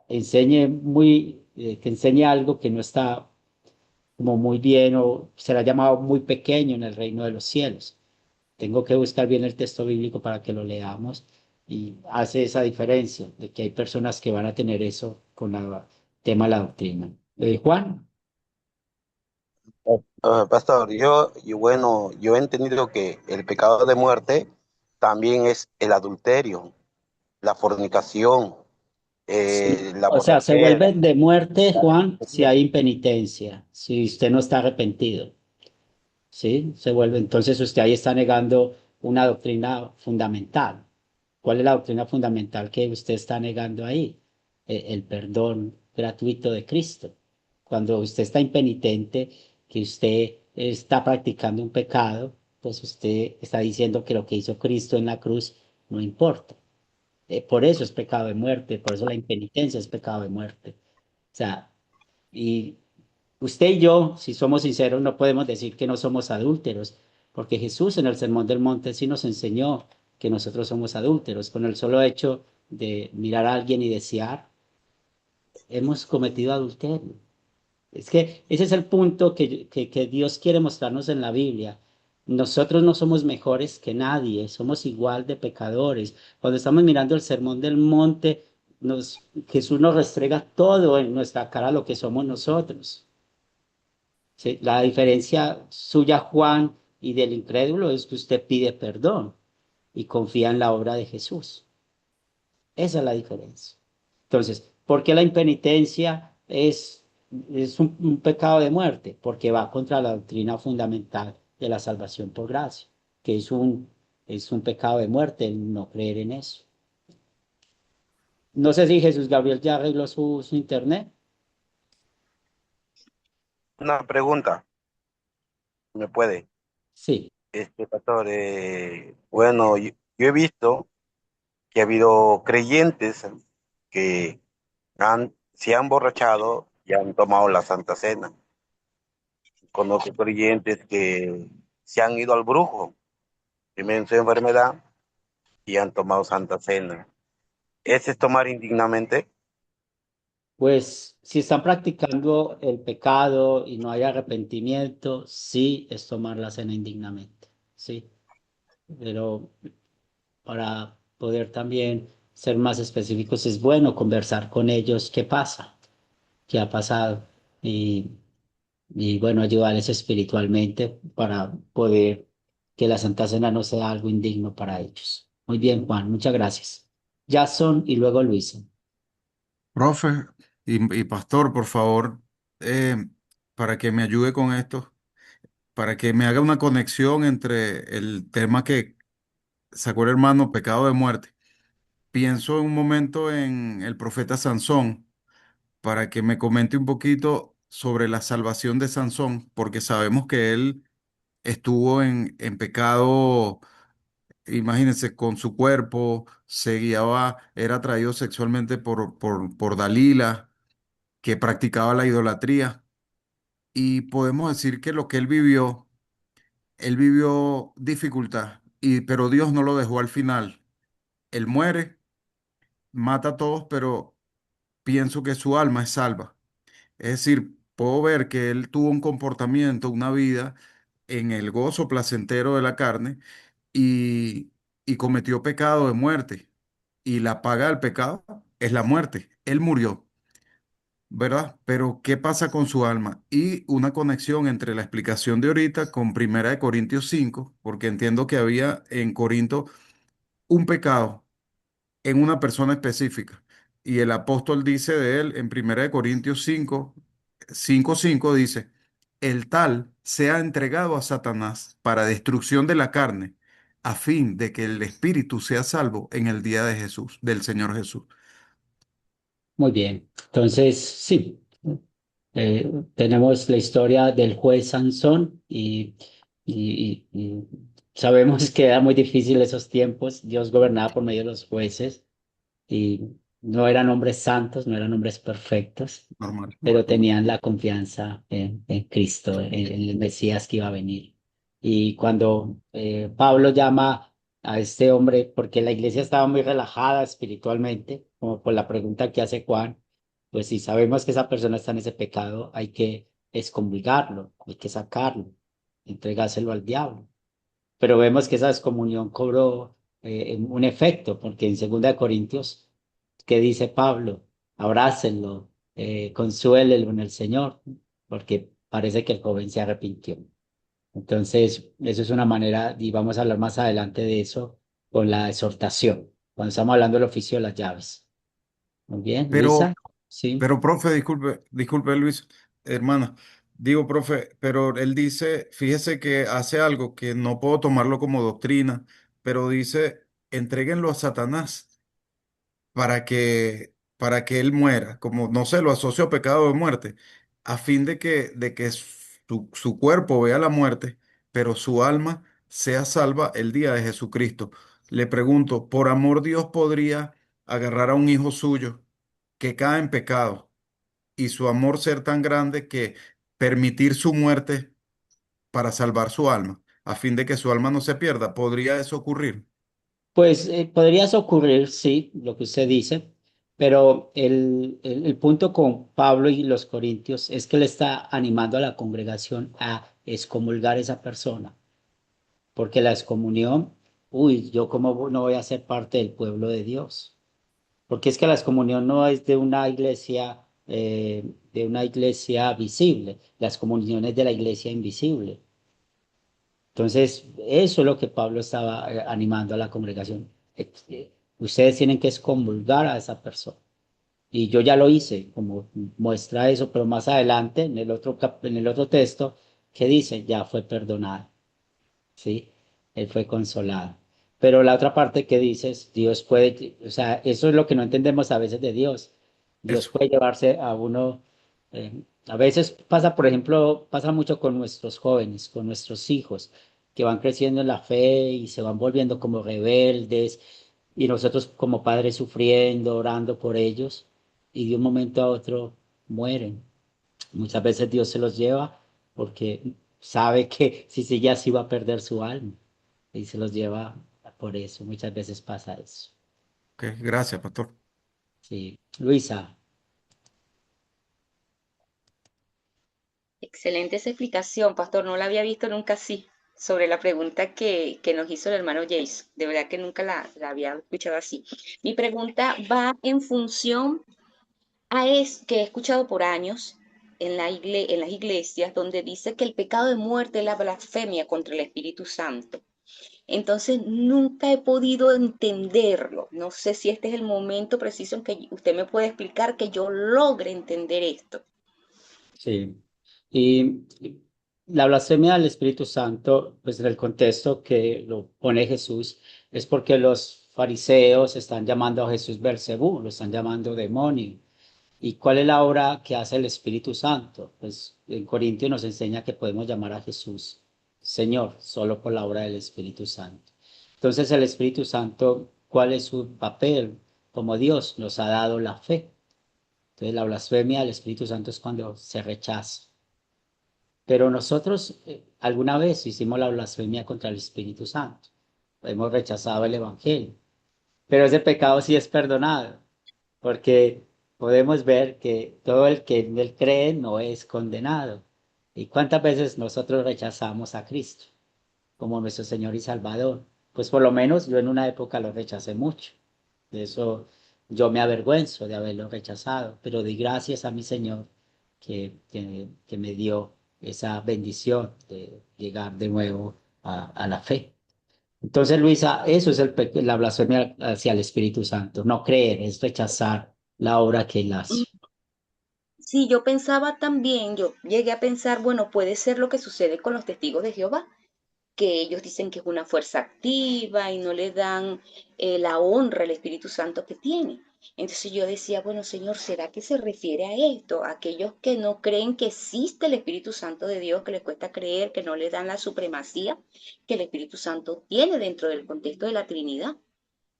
que enseñe algo que no está como muy bien, o será llamado muy pequeño en el reino de los cielos. Tengo que buscar bien el texto bíblico para que lo leamos, y hace esa diferencia de que hay personas que van a tener eso con el tema de la doctrina. Juan. Pastor, y bueno, yo he entendido que el pecado de muerte también es el adulterio, la fornicación, Sí, la o sea, se borrachera. vuelve de muerte, Juan, si hay impenitencia, si usted no está arrepentido. ¿Sí? Se vuelve, entonces usted ahí está negando una doctrina fundamental. ¿Cuál es la doctrina fundamental que usted está negando ahí? El perdón gratuito de Cristo. Cuando usted está impenitente, que usted está practicando un pecado, pues usted está diciendo que lo que hizo Cristo en la cruz no importa. Por eso es pecado de muerte, por eso la impenitencia es pecado de muerte. O sea, y usted y yo, si somos sinceros, no podemos decir que no somos adúlteros, porque Jesús en el Sermón del Monte sí nos enseñó que nosotros somos adúlteros. Con el solo hecho de mirar a alguien y desear, hemos cometido adulterio. Es que ese es el punto que Dios quiere mostrarnos en la Biblia. Nosotros no somos mejores que nadie, somos igual de pecadores. Cuando estamos mirando el Sermón del Monte, Jesús nos restrega todo en nuestra cara lo que somos nosotros. Sí, la diferencia suya, Juan, y del incrédulo es que usted pide perdón y confía en la obra de Jesús. Esa es la diferencia. Entonces, ¿por qué la impenitencia es un pecado de muerte? Porque va contra la doctrina fundamental de la salvación por gracia, que es un pecado de muerte el no creer en eso. No sé si Jesús Gabriel ya arregló su internet. Una pregunta, ¿me puede? Sí. Pastor, bueno, yo he visto que ha habido creyentes que se han borrachado y han tomado la Santa Cena. Conozco creyentes que se han ido al brujo, primero en su enfermedad, y han tomado Santa Cena. ¿Ese es tomar indignamente? Pues si están practicando el pecado y no hay arrepentimiento, sí es tomar la cena indignamente, sí. pero para poder también ser más específicos es bueno conversar con ellos qué pasa, qué ha pasado y, y bueno, ayudarles espiritualmente para poder que la Santa Cena no sea algo indigno para ellos. Muy bien, Juan, muchas gracias. Jason y luego Luisa. Profe y pastor, por favor, eh, para que me ayude con esto, para que me haga una conexión entre el tema que sacó el hermano, pecado de muerte. Pienso en un momento en el profeta Sansón, para que me comente un poquito sobre la salvación de Sansón, porque sabemos que él estuvo en pecado, imagínense, con su cuerpo, se guiaba, era atraído sexualmente por Dalila, que practicaba la idolatría. Y podemos decir que lo que él vivió dificultad, pero Dios no lo dejó al final. Él muere, mata a todos, pero pienso que su alma es salva. Es decir, puedo ver que él tuvo un comportamiento, una vida en el gozo placentero de la carne y, y cometió pecado de muerte. Y la paga del pecado es la muerte. Él murió, ¿verdad? Pero ¿qué pasa con su alma? Y una conexión entre la explicación de ahorita con Primera de Corintios 5, porque entiendo que había en Corinto un pecado en una persona específica. Y el apóstol dice de él en Primera de Corintios 5:5 dice, el tal sea entregado a Satanás para destrucción de la carne, a fin de que el espíritu sea salvo en el día de Jesús, del Señor Jesús. Muy bien. Entonces, sí, tenemos la historia del juez Sansón y sabemos que era muy difícil esos tiempos. Dios gobernaba por medio de los jueces y no eran hombres santos, no eran hombres perfectos, Normal. pero tenían la confianza en Cristo, en el Mesías que iba a venir. Y cuando Pablo llama a este hombre, porque la iglesia estaba muy relajada espiritualmente, como por la pregunta que hace Juan, pues si sabemos que esa persona está en ese pecado, hay que excomulgarlo, hay que sacarlo, entregárselo al diablo. Pero vemos que esa excomunión cobró un efecto, porque en 2 Corintios, ¿qué dice Pablo? Abrácenlo, consuélenlo en el Señor, porque parece que el joven se arrepintió. Entonces, eso es una manera, y vamos a hablar más adelante de eso con la exhortación, cuando estamos hablando del oficio de las llaves. Muy bien, Luisa. Pero, Sí. pero, profe, disculpe, Luis, hermana. Digo, profe, pero él dice, fíjese que hace algo que no puedo tomarlo como doctrina, pero dice, entréguenlo a Satanás para que él muera, como no sé, lo asocio a pecado de muerte, a fin de que su cuerpo vea la muerte, pero su alma sea salva el día de Jesucristo. Le pregunto, ¿por amor Dios podría agarrar a un hijo suyo que cae en pecado y su amor ser tan grande que permitir su muerte para salvar su alma, a fin de que su alma no se pierda? ¿Podría eso ocurrir? Pues podrías ocurrir, sí, lo que usted dice, pero el punto con Pablo y los Corintios es que le está animando a la congregación a excomulgar a esa persona, porque la excomunión, uy, yo cómo no voy a ser parte del pueblo de Dios, porque es que la excomunión no es de una iglesia visible, la excomunión es de la iglesia invisible. Entonces, eso es lo que Pablo estaba animando a la congregación. Ustedes tienen que excomulgar a esa persona. Y yo ya lo hice, como muestra eso, pero más adelante, en el otro texto, que dice, ya fue perdonado, ¿sí? Él fue consolado. Pero la otra parte que dices, Dios puede, o sea, eso es lo que no entendemos a veces de Dios. Dios Eso. puede llevarse a uno, a veces pasa, por ejemplo, pasa mucho con nuestros jóvenes, con nuestros hijos, que van creciendo en la fe y se van volviendo como rebeldes, y nosotros como padres sufriendo, orando por ellos, y de un momento a otro mueren. Muchas veces Dios se los lleva porque sabe que si sigue así va a perder su alma y se los lleva por eso. Muchas veces pasa eso. Ok, gracias, pastor. Sí. Luisa, Excelente esa explicación, pastor. No la había visto nunca así. sobre la pregunta que nos hizo el hermano Jace. De verdad que nunca la había escuchado así. Mi pregunta va en función que he escuchado por años en las iglesias donde dice que el pecado de muerte es la blasfemia contra el Espíritu Santo. Entonces nunca he podido entenderlo. No sé si este es el momento preciso en que usted me puede explicar que yo logre entender esto. Sí. Y la blasfemia del Espíritu Santo, pues en el contexto que lo pone Jesús, es porque los fariseos están llamando a Jesús Belcebú, lo están llamando demonio. ¿Y cuál es la obra que hace el Espíritu Santo? Pues en Corintios nos enseña que podemos llamar a Jesús Señor, solo por la obra del Espíritu Santo. Entonces el Espíritu Santo, ¿cuál es su papel? Como Dios nos ha dado la fe. Entonces la blasfemia del Espíritu Santo es cuando se rechaza. Pero nosotros alguna vez hicimos la blasfemia contra el Espíritu Santo. Hemos rechazado el Evangelio. Pero ese pecado sí es perdonado, porque podemos ver que todo el que en él cree no es condenado. ¿Y cuántas veces nosotros rechazamos a Cristo como nuestro Señor y Salvador? Pues por lo menos yo en una época lo rechacé mucho. De eso yo me avergüenzo de haberlo rechazado, pero di gracias a mi Señor que me dio esa bendición de llegar de nuevo a la fe. Entonces, Luisa, eso es la blasfemia hacia el Espíritu Santo. No creer es rechazar la obra que Él hace. Sí, yo pensaba también, yo llegué a pensar, bueno, puede ser lo que sucede con los testigos de Jehová, que ellos dicen que es una fuerza activa y no le dan la honra al Espíritu Santo que tiene. Entonces yo decía, bueno, Señor, ¿será que se refiere a esto? A aquellos que no creen que existe el Espíritu Santo de Dios, que les cuesta creer, que no le dan la supremacía que el Espíritu Santo tiene dentro del contexto de la Trinidad.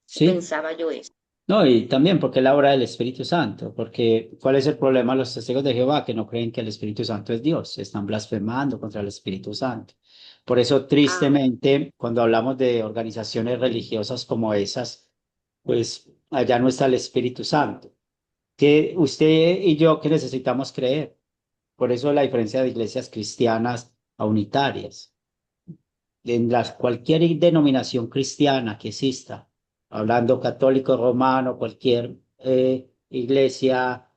Sí, Pensaba yo eso. no, y también porque es la obra del Espíritu Santo, porque ¿cuál es el problema de los testigos de Jehová? Que no creen que el Espíritu Santo es Dios, están blasfemando contra el Espíritu Santo. Por eso, Ah, tristemente, cuando hablamos de organizaciones religiosas como esas, pues allá no está el Espíritu Santo. Que usted y yo que necesitamos creer. Por eso la diferencia de iglesias cristianas a unitarias. En cualquier denominación cristiana que exista, hablando católico romano, cualquier iglesia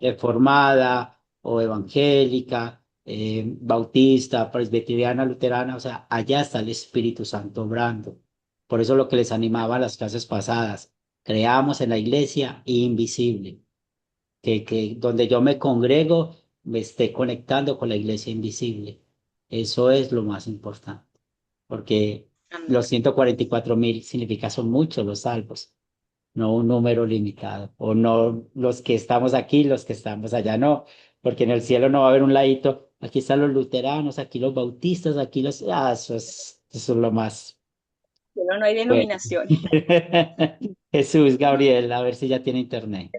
reformada o evangélica, bautista, presbiteriana, luterana, o sea, allá está el Espíritu Santo obrando. Por eso lo que les animaba a las clases pasadas, creamos en la iglesia invisible, que donde yo me congrego me esté conectando con la iglesia invisible. Eso es lo más importante, porque amén. los 144.000 significa son muchos los salvos, no un número limitado, o no los que estamos aquí, los que estamos allá, no, porque en el cielo no va a haber un ladito, aquí están los luteranos, aquí los bautistas, aquí los... Ah, eso es lo más Pero no hay bueno. denominación. Jesús, Gabriel, a ver si ya tiene internet.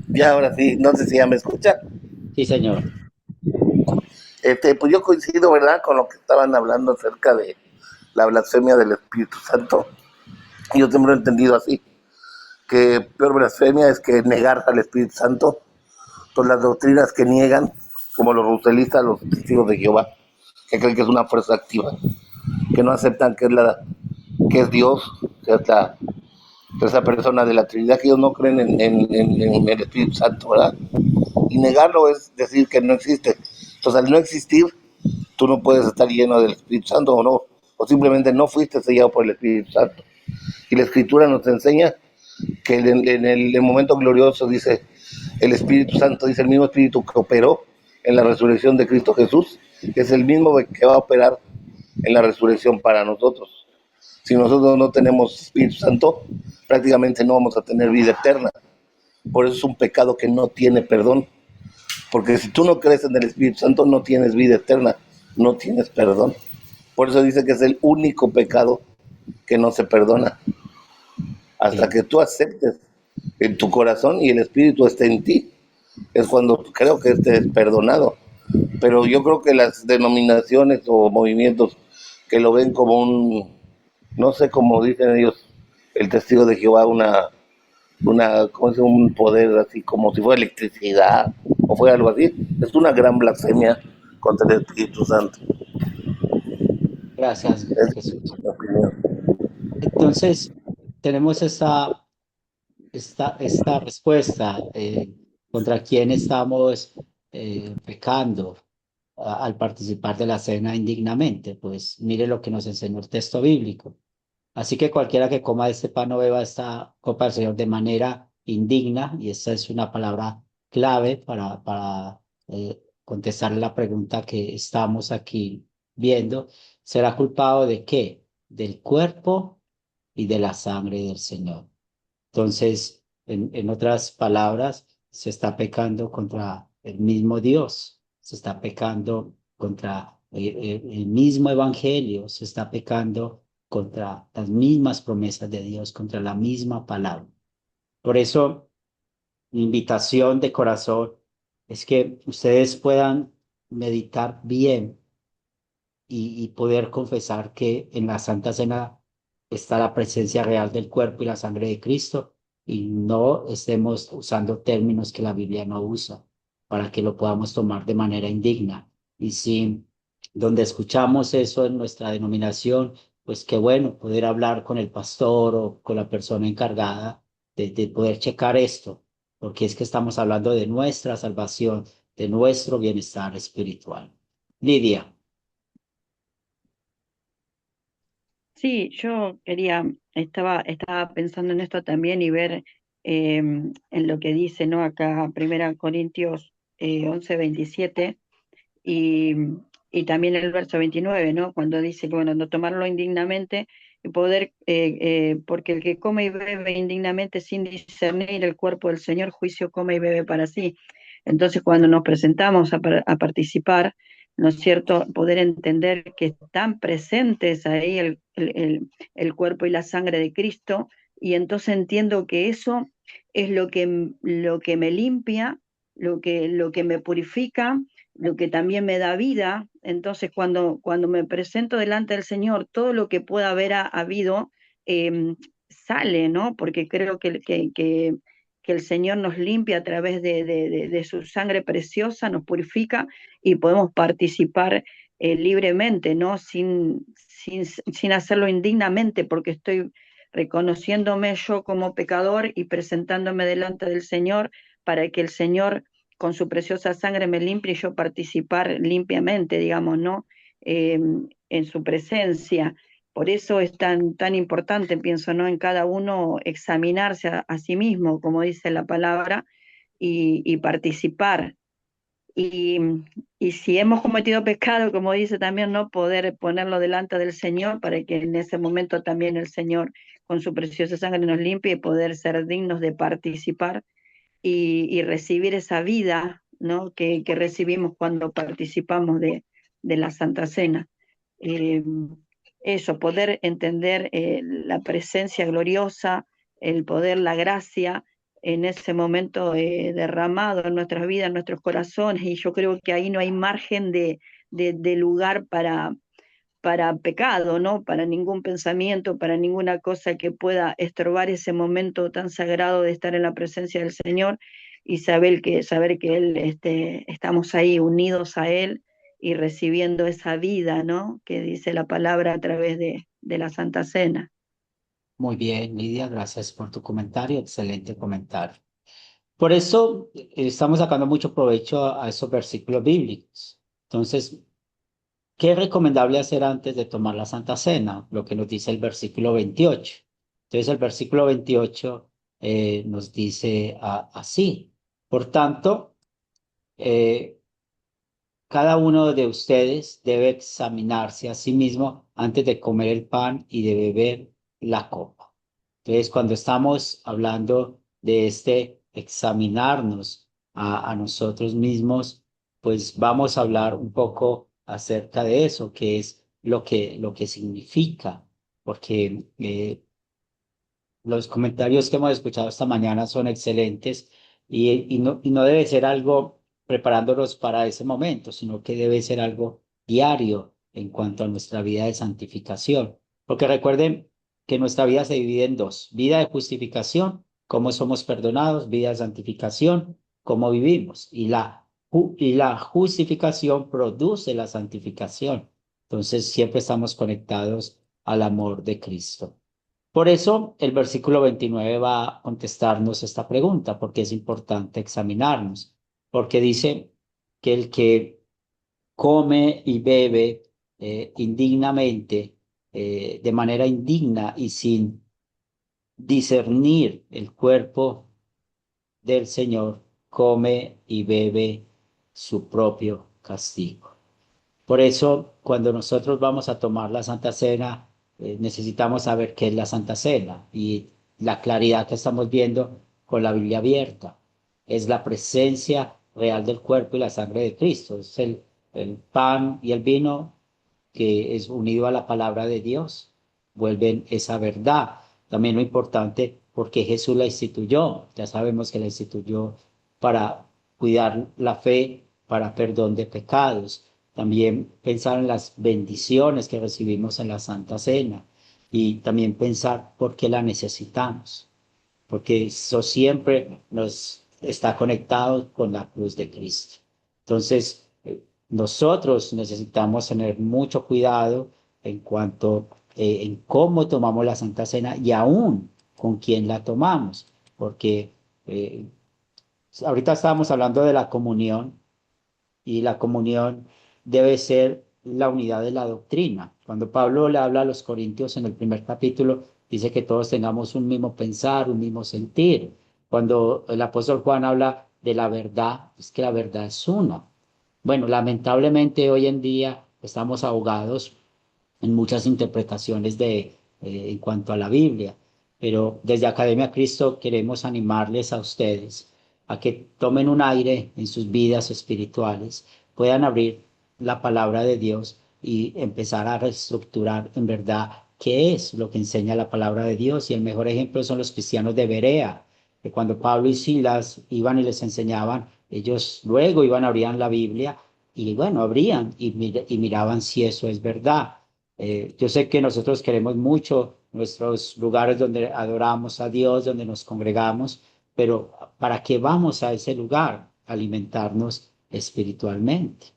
Ya ahora sí, no sé si ya me escucha. Sí, señor. Pues yo coincido, ¿verdad?, con lo que estaban hablando acerca de la blasfemia del Espíritu Santo. Yo siempre lo he entendido así, que peor blasfemia es que negar al Espíritu Santo. Pues las doctrinas que niegan, como los ruselistas, los testigos de Jehová, que creen que es una fuerza activa, que no aceptan que es Dios, que es la tercera persona de la Trinidad, que ellos no creen en el Espíritu Santo, ¿verdad? Y negarlo es decir que no existe. Entonces, al no existir, tú no puedes estar lleno del Espíritu Santo o no, o simplemente no fuiste sellado por el Espíritu Santo. Y la Escritura nos enseña que en el momento glorioso dice el Espíritu Santo, dice el mismo Espíritu que operó en la resurrección de Cristo Jesús, que es el mismo que va a operar en la resurrección para nosotros. Si nosotros no tenemos Espíritu Santo, prácticamente no vamos a tener vida eterna. Por eso es un pecado que no tiene perdón. Porque si tú no crees en el Espíritu Santo, no tienes vida eterna, no tienes perdón. Por eso dice que es el único pecado que no se perdona. Hasta que tú aceptes en tu corazón y el Espíritu esté en ti, es cuando creo que estés perdonado. Pero yo creo que las denominaciones o movimientos que lo ven como no sé cómo dicen ellos, el testigo de Jehová, ¿cómo es? Un poder así como si fuera electricidad o fuera algo así, es una gran blasfemia, contra el Espíritu Santo. Gracias, Es Jesús. mi opinión. Entonces, tenemos esta respuesta contra quién estamos pecando al participar de la cena indignamente. Pues mire lo que nos enseñó el texto bíblico. Así que cualquiera que coma de este pan o beba esta copa del Señor de manera indigna, y esta es una palabra clave para contestar la pregunta que estamos aquí viendo, será culpado ¿de qué? Del cuerpo y de la sangre del Señor. Entonces, en otras palabras, se está pecando contra el mismo Dios, se está pecando contra el mismo evangelio, se está pecando contra las mismas promesas de Dios, contra la misma palabra. Por eso, mi invitación de corazón es que ustedes puedan meditar bien y poder confesar que en la Santa Cena está la presencia real del cuerpo y la sangre de Cristo y no estemos usando términos que la Biblia no usa para que lo podamos tomar de manera indigna. Y si donde escuchamos eso en nuestra denominación, pues qué bueno poder hablar con el pastor o con la persona encargada de poder checar esto, porque es que estamos hablando de nuestra salvación, de nuestro bienestar espiritual. Lidia. Sí, yo estaba pensando en esto también y ver en lo que dice, ¿no? Acá, 1 Corintios 11:27 y, y también el verso 29, ¿no? Cuando dice que, bueno, no tomarlo indignamente y poder, porque el que come y bebe indignamente sin discernir el cuerpo del Señor, juicio come y bebe para sí. Entonces, cuando nos presentamos a participar, ¿no es cierto? Poder entender que están presentes ahí el cuerpo y la sangre de Cristo, y entonces entiendo que eso es lo que me limpia, lo que me purifica, lo que también me da vida. Entonces, cuando me presento delante del Señor, todo lo que pueda haber habido sale, ¿no? Porque creo que el Señor nos limpia a través de su sangre preciosa, nos purifica y podemos participar libremente, ¿no? Sin hacerlo indignamente, porque estoy reconociéndome yo como pecador y presentándome delante del Señor para que el Señor con su preciosa sangre me limpie y yo participar limpiamente, digamos, ¿no? En su presencia. Por eso es tan importante, pienso, ¿no? En cada uno examinarse a sí mismo, como dice la palabra, y participar. Y, y si hemos cometido pecado, como dice también, ¿no? Poder ponerlo delante del Señor para que en ese momento también el Señor con su preciosa sangre nos limpie y poder ser dignos de participar y recibir esa vida, ¿no? que recibimos cuando participamos de la Santa Cena. Eh, Eso, poder entender la presencia gloriosa, el poder, la gracia en ese momento derramado en nuestras vidas, en nuestros corazones, y yo creo que ahí no hay margen de lugar para pecado, ¿no? Para ningún pensamiento, para ninguna cosa que pueda estorbar ese momento tan sagrado de estar en la presencia del Señor y saber que Él, estamos ahí unidos a Él y recibiendo esa vida, ¿no? Que dice la palabra a través de la Santa Cena. Muy bien, Lidia, gracias por tu comentario, excelente comentario. Por eso estamos sacando mucho provecho a esos versículos bíblicos. Entonces, ¿qué es recomendable hacer antes de tomar la Santa Cena? Lo que nos dice el versículo 28. Entonces, el versículo 28 nos dice así. Por tanto, eh, cada uno de ustedes debe examinarse a sí mismo antes de comer el pan y de beber la copa. Entonces, cuando estamos hablando de este examinarnos a nosotros mismos, pues vamos a hablar un poco acerca de eso, que es lo que significa, porque los comentarios que hemos escuchado esta mañana son excelentes y no debe ser algo preparándonos para ese momento, sino que debe ser algo diario en cuanto a nuestra vida de santificación. Porque recuerden que nuestra vida se divide en dos: vida de justificación, cómo somos perdonados; vida de santificación, cómo vivimos. Y la y la justificación produce la santificación. Entonces siempre estamos conectados al amor de Cristo. Por eso el versículo 29 va a contestarnos esta pregunta, porque es importante examinarnos, porque dice que el que come y bebe indignamente, de manera indigna y sin discernir el cuerpo del Señor, come y bebe su propio castigo. Por eso, cuando nosotros vamos a tomar la Santa Cena, necesitamos saber qué es la Santa Cena y la claridad que estamos viendo con la Biblia abierta. Es la presencia real del cuerpo y la sangre de Cristo. Es el pan y el vino que es unido a la palabra de Dios. Vuelven esa verdad. También lo importante, porque Jesús la instituyó. Ya sabemos que la instituyó para cuidar la fe, para perdón de pecados. También pensar en las bendiciones que recibimos en la Santa Cena y también pensar por qué la necesitamos, porque eso siempre nos está conectado con la cruz de Cristo. Entonces, nosotros necesitamos tener mucho cuidado en cuanto en cómo tomamos la Santa Cena y aún con quién la tomamos, porque ahorita estábamos hablando de la comunión y la comunión debe ser la unidad de la doctrina. Cuando Pablo le habla a los corintios en el primer capítulo, dice que todos tengamos un mismo pensar, un mismo sentir. Cuando el apóstol Juan habla de la verdad, es que la verdad es una. Bueno, lamentablemente hoy en día estamos ahogados en muchas interpretaciones en cuanto a la Biblia, pero desde Academia Cristo queremos animarles a ustedes a que tomen un aire en sus vidas espirituales, puedan abrir la palabra de Dios y empezar a reestructurar en verdad qué es lo que enseña la palabra de Dios. Y el mejor ejemplo son los cristianos de Berea, que cuando Pablo y Silas iban y les enseñaban, ellos luego iban a abrir la Biblia y bueno, abrían y miraban si eso es verdad. Yo sé que nosotros queremos mucho nuestros lugares donde adoramos a Dios, donde nos congregamos, pero ¿para qué vamos a ese lugar? Alimentarnos espiritualmente.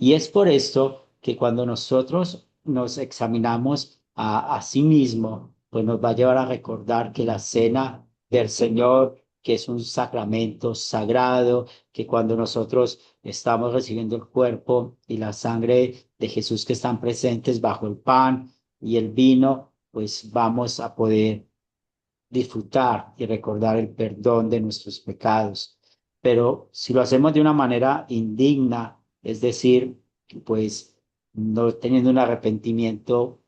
Y es por esto que cuando nosotros nos examinamos a sí mismo, pues nos va a llevar a recordar que la cena del Señor, que es un sacramento sagrado, que cuando nosotros estamos recibiendo el cuerpo y la sangre de Jesús que están presentes bajo el pan y el vino, pues vamos a poder disfrutar y recordar el perdón de nuestros pecados. Pero si lo hacemos de una manera indigna, es decir, pues no teniendo un arrepentimiento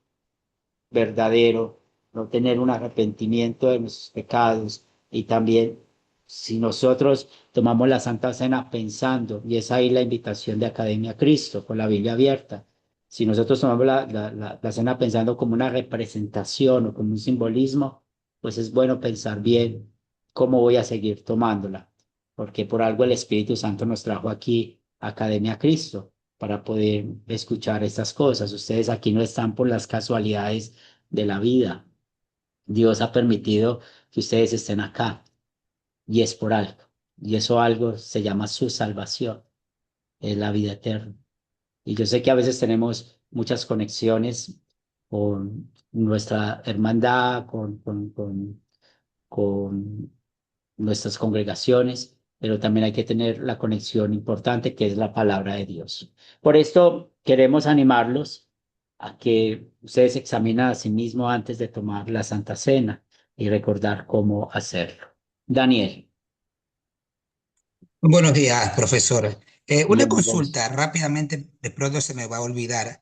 verdadero, no tener un arrepentimiento de nuestros pecados y también si nosotros tomamos la Santa Cena pensando, y es ahí la invitación de Academia Cristo con la Biblia abierta, si nosotros tomamos la cena pensando como una representación o como un simbolismo, pues es bueno pensar bien cómo voy a seguir tomándola, porque por algo el Espíritu Santo nos trajo aquí a Academia Cristo para poder escuchar estas cosas. Ustedes aquí no están por las casualidades de la vida. Dios ha permitido que ustedes estén acá y es por algo. Y eso algo se llama su salvación, es la vida eterna. Y yo sé que a veces tenemos muchas conexiones con nuestra hermandad, con nuestras congregaciones, pero también hay que tener la conexión importante que es la palabra de Dios. Por esto queremos animarlos a que ustedes se examinen a sí mismos antes de tomar la Santa Cena y recordar cómo hacerlo. Daniel. Buenos días, profesor. Una Bien, buenos. consulta, rápidamente, de pronto se me va a olvidar.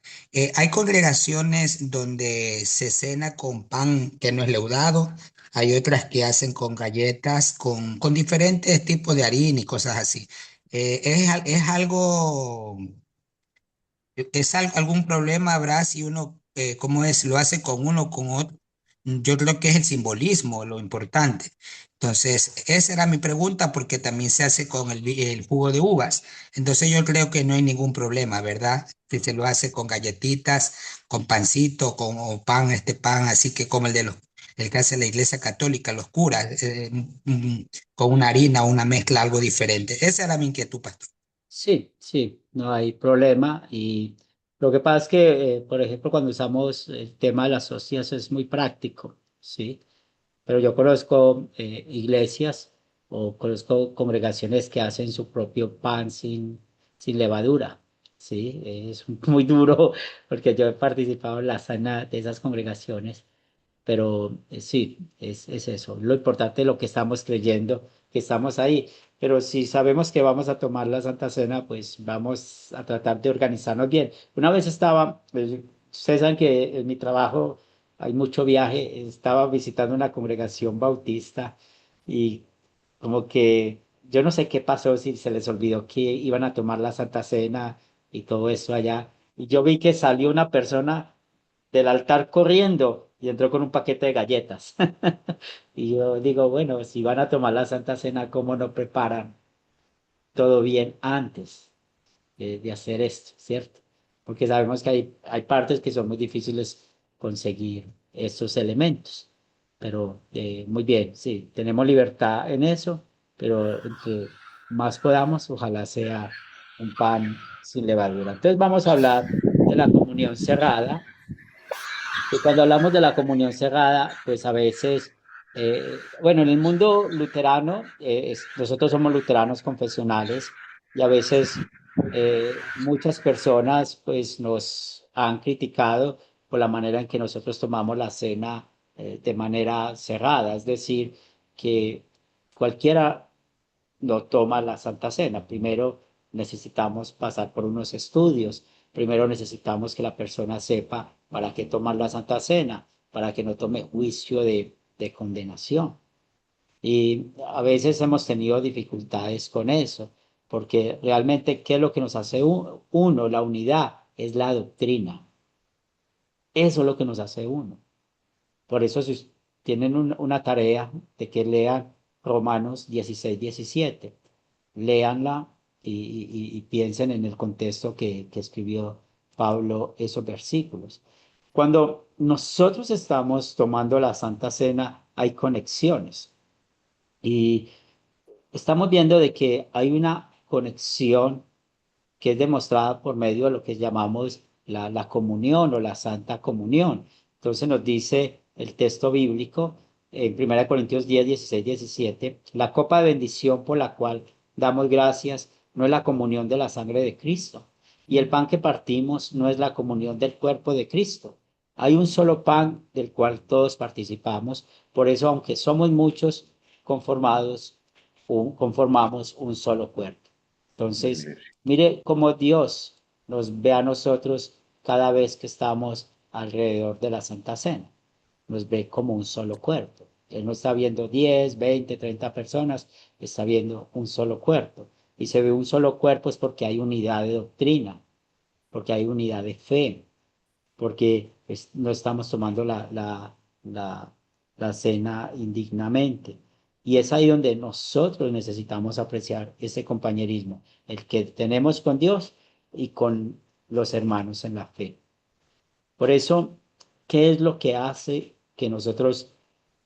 Hay congregaciones donde se cena con pan que no es leudado, hay otras que hacen con galletas, con diferentes tipos de harina y cosas así. ¿Es algo algún problema habrá si uno, cómo es, lo hace con uno o con otro? Yo creo que es el simbolismo lo importante. Entonces, esa era mi pregunta porque también se hace con el jugo de uvas. Entonces, yo creo que no hay ningún problema, ¿verdad? Si se lo hace con galletitas, con pancito, o pan, este pan, así que como el que hace la Iglesia Católica, los curas, con una harina o una mezcla algo diferente. Esa era mi inquietud, pastor. Sí, sí, no hay problema. Y lo que pasa es que, por ejemplo, cuando usamos el tema de las hostias es muy práctico, ¿sí? Pero yo conozco iglesias o conozco congregaciones que hacen su propio pan sin levadura, ¿sí? Es muy duro porque yo he participado en la cena de esas congregaciones, pero sí, es eso. Lo importante es lo que estamos creyendo, que estamos ahí. Pero si sabemos que vamos a tomar la Santa Cena, pues vamos a tratar de organizarnos bien. Una vez estaba, pues, ustedes saben que en mi trabajo hay mucho viaje, estaba visitando una congregación bautista y como que yo no sé qué pasó, si se les olvidó que iban a tomar la Santa Cena y todo eso allá. Y yo vi que salió una persona del altar corriendo y entró con un paquete de galletas. Y yo digo, bueno, si van a tomar la Santa Cena, ¿cómo no preparan todo bien antes de hacer esto, ¿cierto? Porque sabemos que hay partes que son muy difíciles conseguir estos elementos. Pero muy bien, sí, tenemos libertad en eso, pero entre más podamos, ojalá sea un pan sin levadura. Entonces vamos a hablar de la comunión cerrada. Y cuando hablamos de la comunión cerrada, pues a veces, bueno, en el mundo luterano, nosotros somos luteranos confesionales y a veces muchas personas pues nos han criticado por la manera en que nosotros tomamos la cena de manera cerrada, es decir, que cualquiera no toma la Santa Cena. Primero necesitamos pasar por unos estudios. Primero necesitamos que la persona sepa para qué tomar la Santa Cena, para que no tome juicio de condenación. Y a veces hemos tenido dificultades con eso, porque realmente, ¿qué es lo que nos hace uno? La unidad es la doctrina. Eso es lo que nos hace uno. Por eso si tienen una tarea de que lean Romanos 16-17, léanla y piensen en el contexto que escribió Pablo esos versículos. Cuando nosotros estamos tomando la Santa Cena, hay conexiones y estamos viendo de que hay una conexión que es demostrada por medio de lo que llamamos la comunión o la Santa Comunión. Entonces nos dice el texto bíblico en 1 Corintios 10, 16, 17, la copa de bendición por la cual damos gracias no es la comunión de la sangre de Cristo, y el pan que partimos no es la comunión del cuerpo de Cristo. Hay un solo pan del cual todos participamos, por eso aunque somos muchos conformamos un solo cuerpo. Entonces, mire cómo Dios nos ve a nosotros cada vez que estamos alrededor de la Santa Cena. Nos ve como un solo cuerpo. Él no está viendo 10, 20, 30 personas, está viendo un solo cuerpo. Y se ve un solo cuerpo es porque hay unidad de doctrina, porque hay unidad de fe, porque no estamos tomando la, la cena indignamente. Y es ahí donde nosotros necesitamos apreciar ese compañerismo, el que tenemos con Dios y con los hermanos en la fe. Por eso, ¿qué es lo que hace que nosotros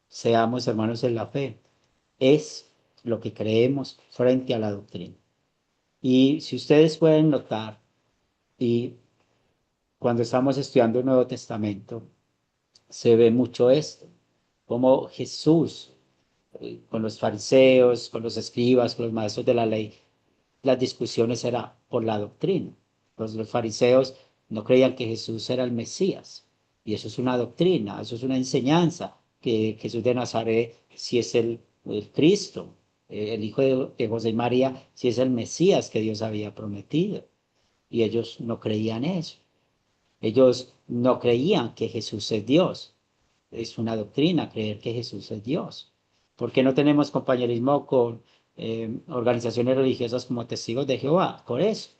seamos hermanos en la fe? Es lo que creemos frente a la doctrina. Y si ustedes pueden notar, y cuando estamos estudiando el Nuevo Testamento, se ve mucho esto, como Jesús, con los fariseos, con los escribas, con los maestros de la ley, las discusiones eran por la doctrina. Los fariseos no creían que Jesús era el Mesías, y eso es una doctrina, eso es una enseñanza, que Jesús de Nazaret si es el Cristo, el hijo de José y María, si es el Mesías que Dios había prometido, y ellos no creían eso. Ellos no creían que Jesús es Dios. Es una doctrina creer que Jesús es Dios. ¿Por qué no tenemos compañerismo con organizaciones religiosas como Testigos de Jehová? Por eso,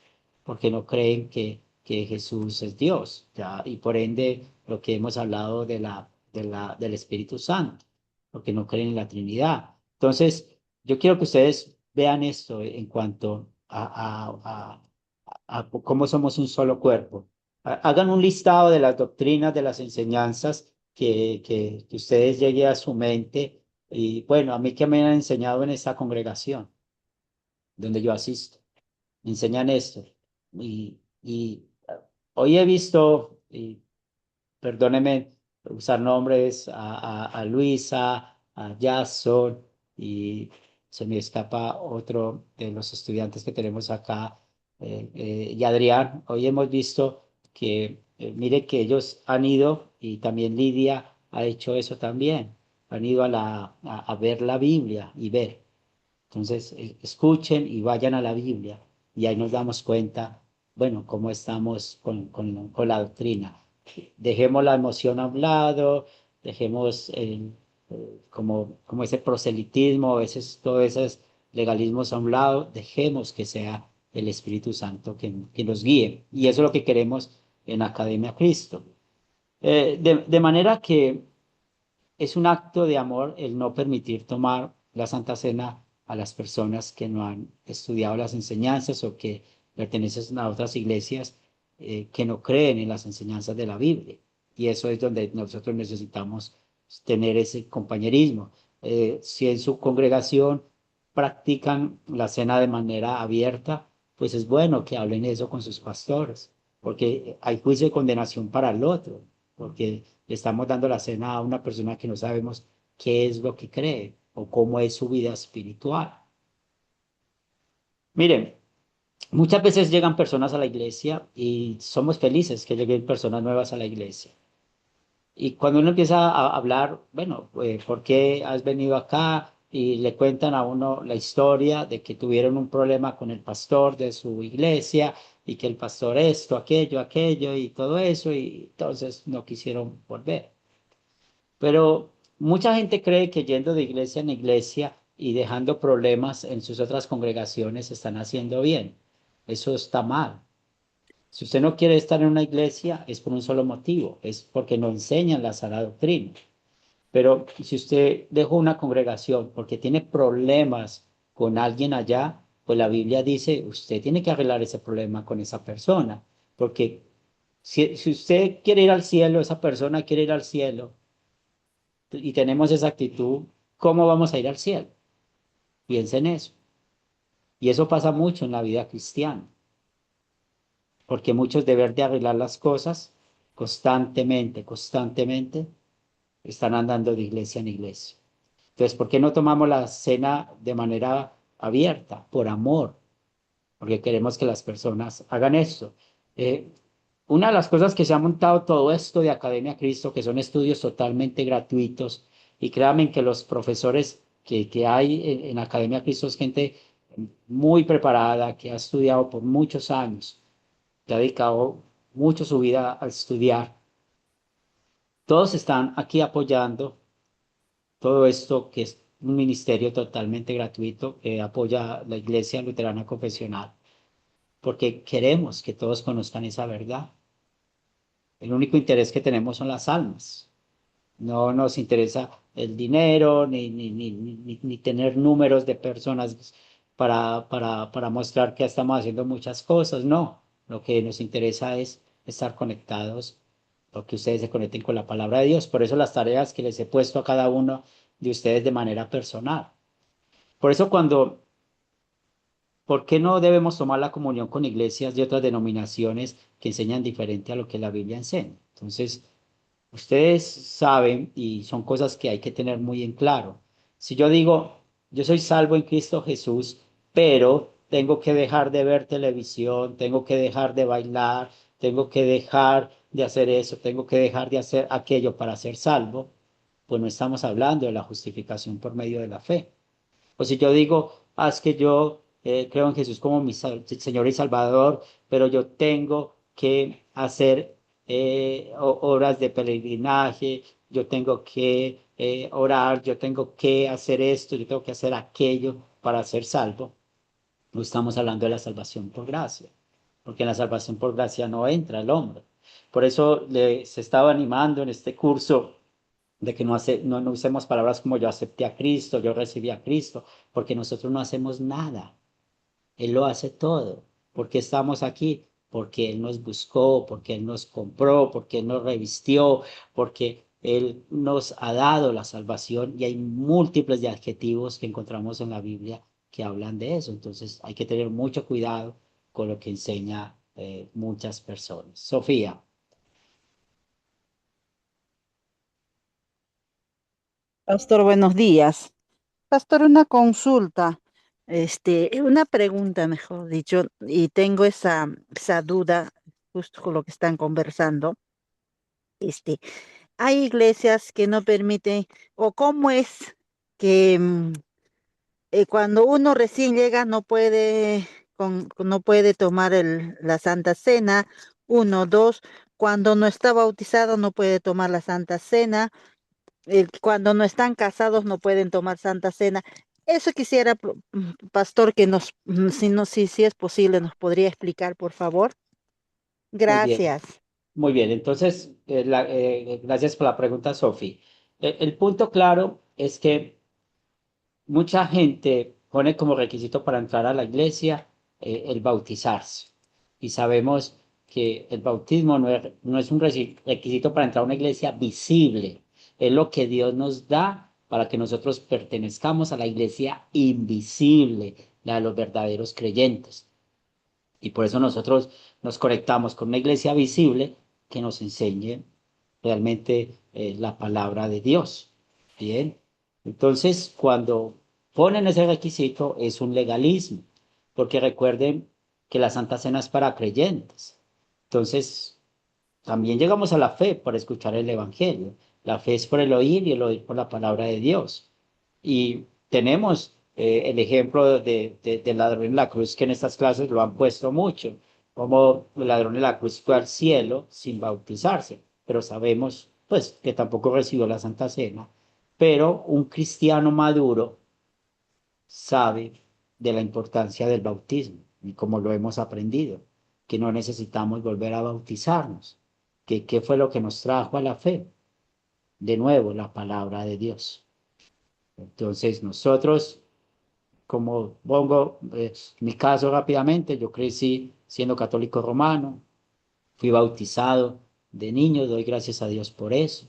porque no creen que Jesús es Dios, ¿ya? Y por ende lo que hemos hablado del Espíritu Santo, porque no creen en la Trinidad. Entonces, yo quiero que ustedes vean esto en cuanto a cómo somos un solo cuerpo. Hagan un listado de las doctrinas, de las enseñanzas que ustedes lleguen a su mente. Y bueno, a mí que me han enseñado en esta congregación donde yo asisto. enseñan esto. Y hoy he visto, y perdóneme usar nombres, a Luisa, a Jason, y se me escapa otro de los estudiantes que tenemos acá, y Adrián. Hoy hemos visto que, mire que ellos han ido, y también Lidia ha hecho eso también, han ido a ver la Biblia y ver. Entonces, escuchen y vayan a la Biblia, y ahí nos damos cuenta, bueno, cómo estamos con la doctrina. Dejemos la emoción a un lado, dejemos como ese proselitismo, a veces todos esos legalismos a un lado, dejemos que sea el Espíritu Santo que nos guíe. Y eso es lo que queremos en Academia Cristo. De manera que es un acto de amor el no permitir tomar la Santa Cena a las personas que no han estudiado las enseñanzas o que pertenecen a otras iglesias que no creen en las enseñanzas de la Biblia. Y eso es donde nosotros necesitamos tener ese compañerismo. Si en su congregación practican la cena de manera abierta, pues es bueno que hablen eso con sus pastores, porque hay juicio y condenación para el otro, porque le estamos dando la cena a una persona que no sabemos qué es lo que cree o cómo es su vida espiritual. Miren, muchas veces llegan personas a la iglesia y somos felices que lleguen personas nuevas a la iglesia. Y cuando uno empieza a hablar, bueno, ¿por qué has venido acá? Y le cuentan a uno la historia de que tuvieron un problema con el pastor de su iglesia y que el pastor esto, aquello y todo eso, y entonces no quisieron volver. Pero mucha gente cree que yendo de iglesia en iglesia y dejando problemas en sus otras congregaciones están haciendo bien. Eso está mal. Si usted no quiere estar en una iglesia es por un solo motivo, es porque no enseñan la sana doctrina. Pero si usted dejó una congregación porque tiene problemas con alguien allá, pues la Biblia dice, usted tiene que arreglar ese problema con esa persona. Porque si usted quiere ir al cielo, esa persona quiere ir al cielo, y tenemos esa actitud, ¿cómo vamos a ir al cielo? Piensa en eso. Y eso pasa mucho en la vida cristiana, porque muchos de ver de arreglar las cosas constantemente, están andando de iglesia en iglesia. Entonces, ¿por qué no tomamos la cena de manera abierta? Por amor, porque queremos que las personas hagan esto. Eh, una de las cosas que se ha montado todo esto de Academia Cristo, que son estudios totalmente gratuitos, y créanme que los profesores que hay en Academia Cristo es gente muy preparada, que ha estudiado por muchos años, que ha dedicado mucho su vida a estudiar. Todos están aquí apoyando todo esto, que es un ministerio totalmente gratuito que apoya la Iglesia Luterana Confesional, porque queremos que todos conozcan esa verdad. El único interés que tenemos son las almas. No nos interesa el dinero ni tener números de personas para mostrar que estamos haciendo muchas cosas. No, lo que nos interesa es estar conectados, o que ustedes se conecten con la palabra de Dios. Por eso las tareas que les he puesto a cada uno de ustedes de manera personal. Por eso ¿por qué no debemos tomar la comunión con iglesias de otras denominaciones que enseñan diferente a lo que la Biblia enseña? Entonces, ustedes saben, y son cosas que hay que tener muy en claro. Si yo digo, yo soy salvo en Cristo Jesús, pero tengo que dejar de ver televisión, tengo que dejar de bailar, tengo que dejar de hacer eso, tengo que dejar de hacer aquello para ser salvo, pues no estamos hablando de la justificación por medio de la fe. O si yo digo, es que yo creo en Jesús como mi Señor y Salvador, pero yo tengo que hacer horas de peregrinaje, yo tengo que orar, yo tengo que hacer esto, yo tengo que hacer aquello para ser salvo. No estamos hablando de la salvación por gracia, porque en la salvación por gracia no entra el hombre. Por eso se estaba animando en este curso de que no usemos palabras como yo acepté a Cristo, yo recibí a Cristo, porque nosotros no hacemos nada. Él lo hace todo. ¿Por qué estamos aquí? Porque Él nos buscó, porque Él nos compró, porque Él nos revistió, porque Él nos ha dado la salvación, y hay múltiples de adjetivos que encontramos en la Biblia que hablan de eso. Entonces hay que tener mucho cuidado con lo que enseña muchas personas. Sofía. Pastor, buenos días. Pastor, una consulta, una pregunta, mejor dicho, y tengo esa duda justo con lo que están conversando. Este, hay iglesias que no permiten, o cómo es que cuando uno recién llega no puede tomar la Santa Cena, uno, dos, cuando no está bautizado no puede tomar la Santa Cena, cuando no están casados no pueden tomar Santa Cena. Eso quisiera, pastor, que si no, si es posible, nos podría explicar, por favor. Muy bien, Gracias. muy bien. Entonces, gracias por la pregunta, Sofía. El punto claro es que mucha gente pone como requisito para entrar a la iglesia el bautizarse. Y sabemos que el bautismo no es un requisito para entrar a una iglesia visible. Es lo que Dios nos da para que nosotros pertenezcamos a la iglesia invisible, la de los verdaderos creyentes. Y por eso nosotros nos conectamos con una iglesia visible que nos enseñe realmente la palabra de Dios. Bien. Entonces, cuando ponen ese requisito, es un legalismo, porque recuerden que la Santa Cena es para creyentes. Entonces, también llegamos a la fe por escuchar el Evangelio. La fe es por el oír y el oír por la palabra de Dios. Y tenemos el ejemplo del ladrón en la cruz, que en estas clases lo han puesto mucho, como el ladrón en la cruz fue al cielo sin bautizarse, pero sabemos pues que tampoco recibió la Santa Cena. Pero un cristiano maduro sabe de la importancia del bautismo y como lo hemos aprendido, que no necesitamos volver a bautizarnos, que qué fue lo que nos trajo a la fe. De nuevo, la palabra de Dios. Entonces nosotros, como pongo mi caso rápidamente, yo crecí siendo católico romano, fui bautizado de niño, doy gracias a Dios por eso,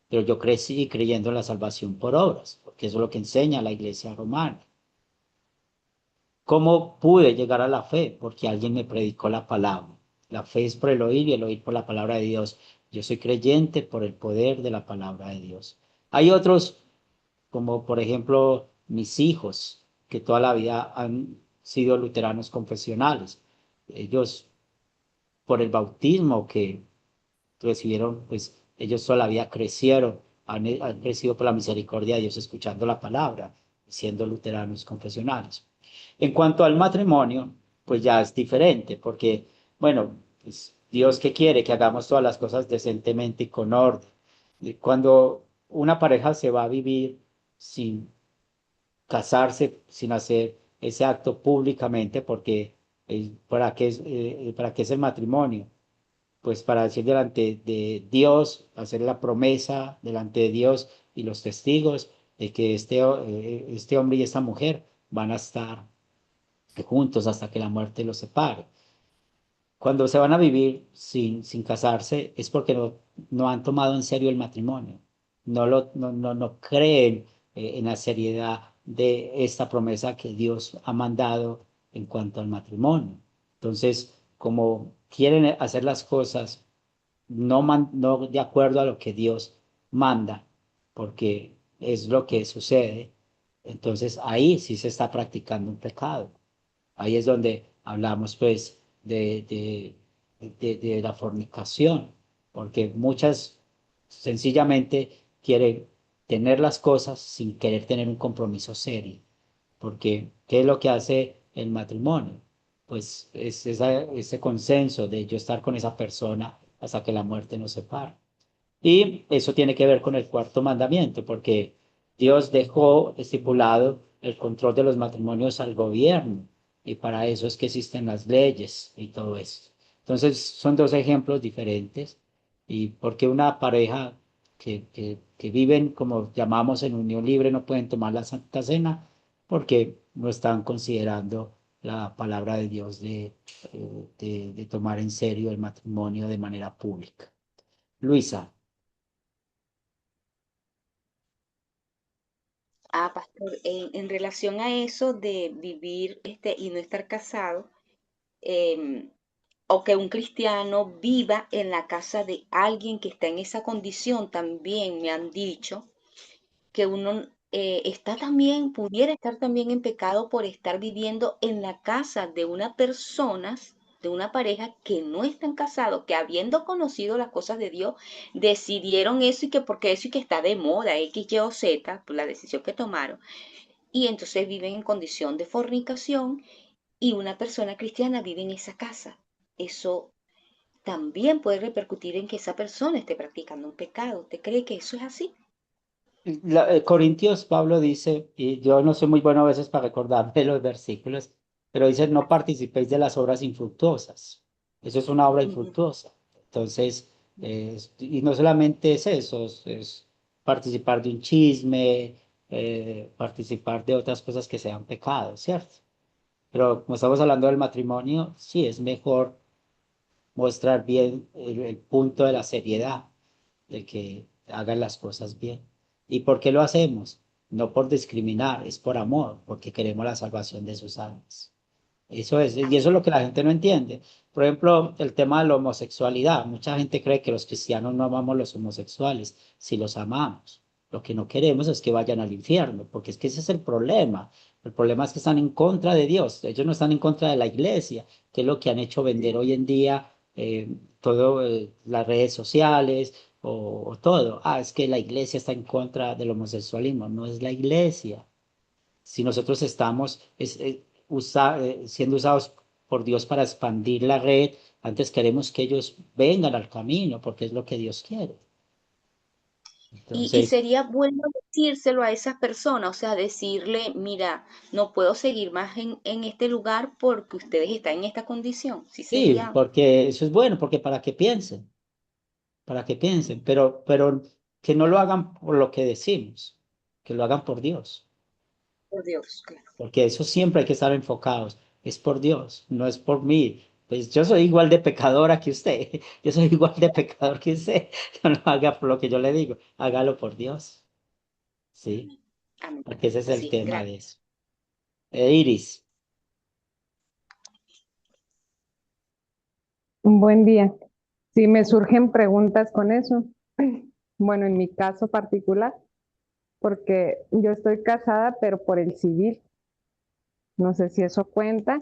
pero yo crecí creyendo en la salvación por obras, porque eso es lo que enseña la iglesia romana. ¿Cómo pude llegar a la fe? Porque alguien me predicó la palabra. La fe es por el oír y el oír por la palabra de Dios. Yo soy creyente por el poder de la palabra de Dios. Hay otros, como por ejemplo mis hijos, que toda la vida han sido luteranos confesionales. Ellos, por el bautismo que recibieron, pues ellos toda la vida crecieron, han crecido por la misericordia de Dios escuchando la palabra, siendo luteranos confesionales. En cuanto al matrimonio, pues ya es diferente, porque, bueno, pues Dios que quiere que hagamos todas las cosas decentemente y con orden. Y cuando una pareja se va a vivir sin casarse, sin hacer ese acto públicamente, porque ¿para qué es el matrimonio? Pues para decir delante de Dios, hacer la promesa delante de Dios y los testigos de que este hombre y esta mujer van a estar juntos hasta que la muerte los separe. Cuando se van a vivir sin casarse es porque no han tomado en serio el matrimonio, no creen en la seriedad de esta promesa que Dios ha mandado en cuanto al matrimonio. Entonces, como quieren hacer las cosas no de acuerdo a lo que Dios manda, porque es lo que sucede, entonces ahí sí se está practicando un pecado. Ahí es donde hablamos pues de la fornicación, porque muchas sencillamente quieren tener las cosas sin querer tener un compromiso serio, porque ¿qué es lo que hace el matrimonio? Pues es ese consenso de yo estar con esa persona hasta que la muerte nos separe. Y eso tiene que ver con el cuarto mandamiento, porque Dios dejó estipulado el control de los matrimonios al gobierno, y para eso es que existen las leyes y todo eso. Entonces, son dos ejemplos diferentes, y porque una pareja que viven, como llamamos en unión libre, no pueden tomar la Santa Cena, porque no están considerando la palabra de Dios de tomar en serio el matrimonio de manera pública. Luisa. Pastor, en relación a eso de vivir y no estar casado, em, o que un cristiano viva en la casa de alguien que está en esa condición. También me han dicho que uno está también, pudiera estar también en pecado por estar viviendo en la casa de una persona, de una pareja que no están casados, que habiendo conocido las cosas de Dios, decidieron eso y que porque eso y que está de moda, X, Y o Z, por la decisión que tomaron, y entonces viven en condición de fornicación y una persona cristiana vive en esa casa. Eso también puede repercutir en que esa persona esté practicando un pecado. ¿Usted cree que eso es así? Corintios, Pablo dice, y yo no soy muy bueno a veces para recordarme los versículos, pero dice, no participéis de las obras infructuosas. Eso es una obra Ujú. infructuosa. Entonces, y no solamente es eso, es participar de un chisme, participar de otras cosas que sean pecados, ¿cierto? Pero como estamos hablando del matrimonio, sí, es mejor mostrar bien el punto de la seriedad, de que hagan las cosas bien. ¿Y por qué lo hacemos? No por discriminar, es por amor, porque queremos la salvación de sus almas. Eso es, y eso es lo que la gente no entiende. Por ejemplo, el tema de la homosexualidad. Mucha gente cree que los cristianos no amamos a los homosexuales, si los amamos. Lo que no queremos es que vayan al infierno, porque es que ese es el problema. El problema es que están en contra de Dios. Ellos no están en contra de la iglesia, que es lo que han hecho vender hoy en día todo, las redes sociales o todo. Ah, es que la iglesia está en contra del homosexualismo. No es la iglesia. Si nosotros estamos siendo usados por Dios para expandir la red, antes queremos que ellos vengan al camino, porque es lo que Dios quiere. Y Entonces, sería bueno decírselo a esas personas, o sea, decirle, mira, no puedo seguir más en este lugar porque ustedes están en esta condición. Sí sí, sería porque eso es bueno, porque para que piensen, pero que no lo hagan por lo que decimos, que lo hagan por Dios. por Dios, claro. Porque eso siempre hay que estar enfocados. Es por Dios, no es por mí. Pues yo soy igual de pecadora que usted. Yo soy igual de pecador que usted. No lo haga por lo que yo le digo, hágalo por Dios. ¿Sí? Amén. Porque ese es el Sí, tema gracias. de eso. Iris, Un buen día. Si me surgen preguntas con eso, bueno, en mi caso particular, porque yo estoy casada, pero por el civil, no sé si eso cuenta,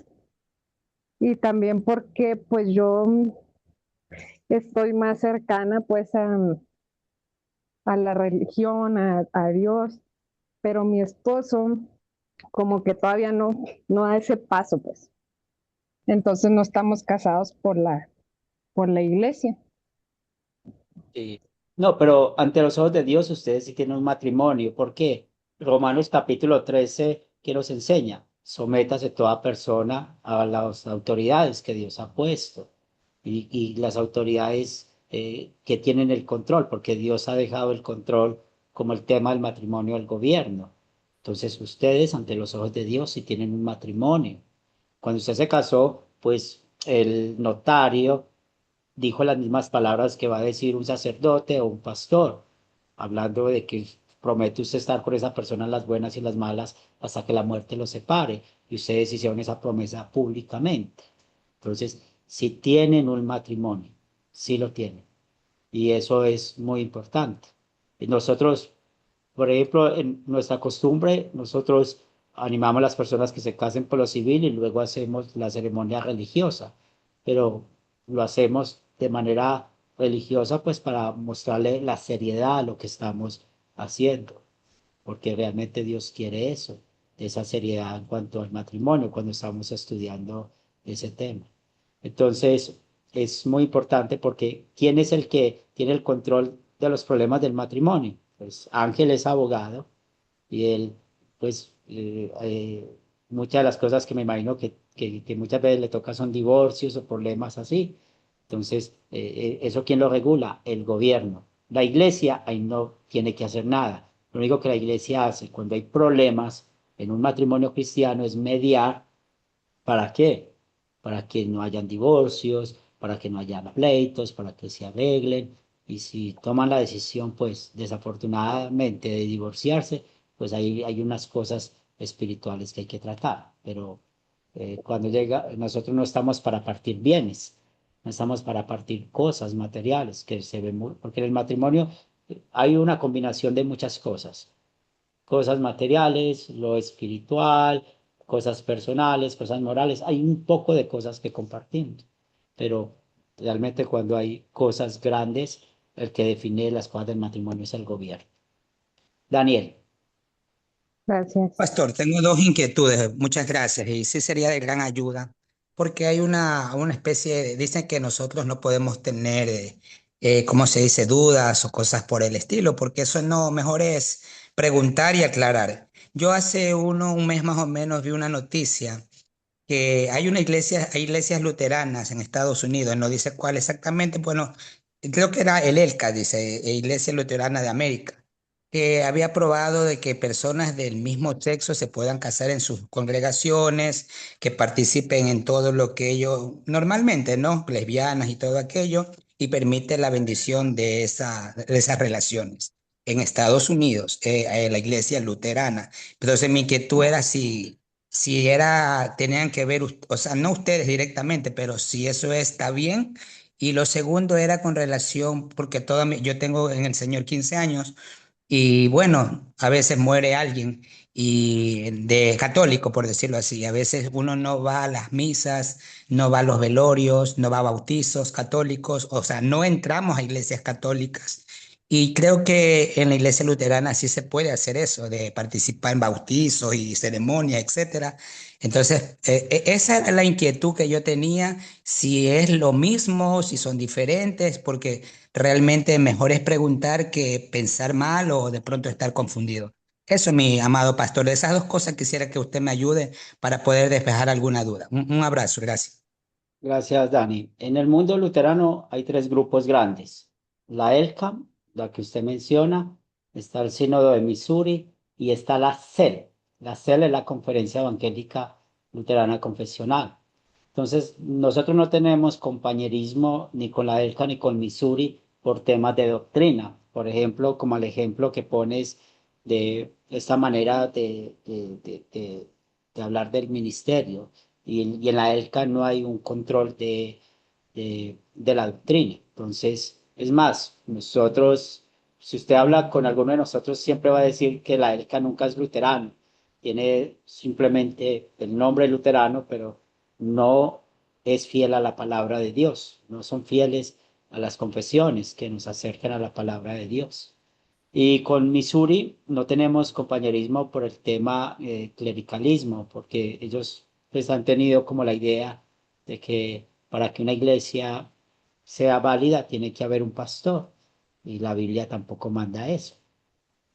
y también porque pues yo estoy más cercana pues a la religión, a Dios, pero mi esposo como que todavía no da ese paso, pues. Entonces no estamos casados por la iglesia. sí. No, pero ante los ojos de Dios ustedes sí tienen un matrimonio. ¿Por qué? Romanos capítulo 13 que nos enseña, sométase toda persona a las autoridades que Dios ha puesto y las autoridades que tienen el control, porque Dios ha dejado el control como el tema del matrimonio al gobierno. Entonces ustedes ante los ojos de Dios sí tienen un matrimonio. Cuando usted se casó, pues el notario dijo las mismas palabras que va a decir un sacerdote o un pastor, hablando de que promete usted estar con esa persona en las buenas y las malas hasta que la muerte los separe. Y ustedes hicieron esa promesa públicamente. Entonces, si tienen un matrimonio, sí lo tienen. Y eso es muy importante. Y nosotros, por ejemplo, en nuestra costumbre, nosotros animamos a las personas que se casen por lo civil y luego hacemos la ceremonia religiosa, pero lo hacemos de manera religiosa pues para mostrarle la seriedad a lo que estamos haciendo, porque realmente Dios quiere eso, esa seriedad en cuanto al matrimonio cuando estamos estudiando ese tema. Entonces, es muy importante porque ¿quién es el que tiene el control de los problemas del matrimonio? Pues Ángel es abogado y él, pues, muchas de las cosas que me imagino que muchas veces le toca son divorcios o problemas así. Entonces, ¿eso quién lo regula? El gobierno. La iglesia ahí no tiene que hacer nada. Lo único que la iglesia hace cuando hay problemas en un matrimonio cristiano es mediar. ¿Para qué? Para que no hayan divorcios, para que no haya pleitos, para que se arreglen. Y si toman la decisión, pues desafortunadamente de divorciarse, pues ahí hay unas cosas espirituales que hay que tratar. Pero Cuando llega, nosotros no estamos para partir bienes, no estamos para partir cosas materiales, que se ve porque en el matrimonio hay una combinación de muchas cosas materiales, lo espiritual, cosas personales, cosas morales, hay un poco de cosas que compartimos, pero realmente cuando hay cosas grandes, el que define las cosas del matrimonio es el gobierno. Daniel. Gracias. Pastor, tengo dos inquietudes, muchas gracias, y sí sería de gran ayuda, porque hay una especie, dicen que nosotros no podemos tener, ¿cómo se dice?, dudas o cosas por el estilo, porque eso no, mejor es preguntar y aclarar. Yo hace un mes más o menos vi una noticia que hay iglesias luteranas en Estados Unidos, no dice cuál exactamente, bueno, creo que era el ELCA, dice, Iglesia Luterana de América, que había aprobado de que personas del mismo sexo se puedan casar en sus congregaciones, que participen en todo lo que ellos normalmente, ¿no? Lesbianas y todo aquello, y permite la bendición de esas relaciones. En Estados Unidos, la iglesia luterana. Entonces mi inquietud era si era, tenían que ver, o sea, no ustedes directamente, pero si eso está bien. Y lo segundo era con relación, porque yo tengo en el Señor 15 años, y bueno, a veces muere alguien y de católico, por decirlo así. A veces uno no va a las misas, no va a los velorios, no va a bautizos católicos, o sea, no entramos a iglesias católicas. Y creo que en la iglesia luterana sí se puede hacer eso, de participar en bautizos y ceremonias, etcétera. Entonces, esa era la inquietud que yo tenía, si es lo mismo, si son diferentes, porque realmente mejor es preguntar que pensar mal o de pronto estar confundido. Eso, mi amado pastor, de esas dos cosas quisiera que usted me ayude para poder despejar alguna duda. Un abrazo, gracias. Gracias, Dani. En el mundo luterano hay tres grupos grandes. La ELCAM, la que usted menciona, está el Sínodo de Missouri y está la CEL. La CEL es la Conferencia Evangélica Luterana Confesional. Entonces, nosotros no tenemos compañerismo ni con la ELCA ni con Missouri por temas de doctrina. Por ejemplo, como el ejemplo que pones de esta manera de hablar del ministerio. Y en la ELCA no hay un control de la doctrina. Entonces, es más, nosotros, si usted habla con alguno de nosotros, siempre va a decir que la ELCA nunca es luterano. Tiene simplemente el nombre luterano, pero no es fiel a la palabra de Dios. No son fieles a las confesiones que nos acercan a la palabra de Dios. Y con Missouri no tenemos compañerismo por el tema clericalismo, porque ellos pues han tenido como la idea de que para que una iglesia sea válida tiene que haber un pastor, y la Biblia tampoco manda eso.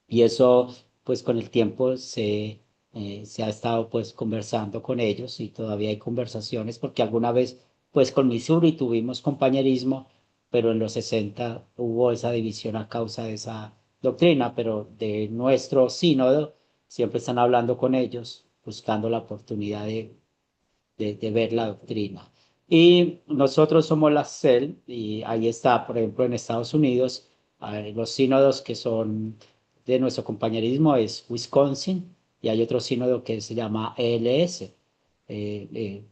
Y eso pues con el tiempo se ha estado pues conversando con ellos, y todavía hay conversaciones, porque alguna vez pues con Missouri tuvimos compañerismo, pero en los 60 hubo esa división a causa de esa doctrina, pero de nuestro sínodo siempre están hablando con ellos, buscando la oportunidad de ver la doctrina. Y nosotros somos la CEL, y ahí está, por ejemplo, en Estados Unidos, los sínodos que son de nuestro compañerismo es Wisconsin, y hay otro sínodo que se llama ELS. Eh, eh,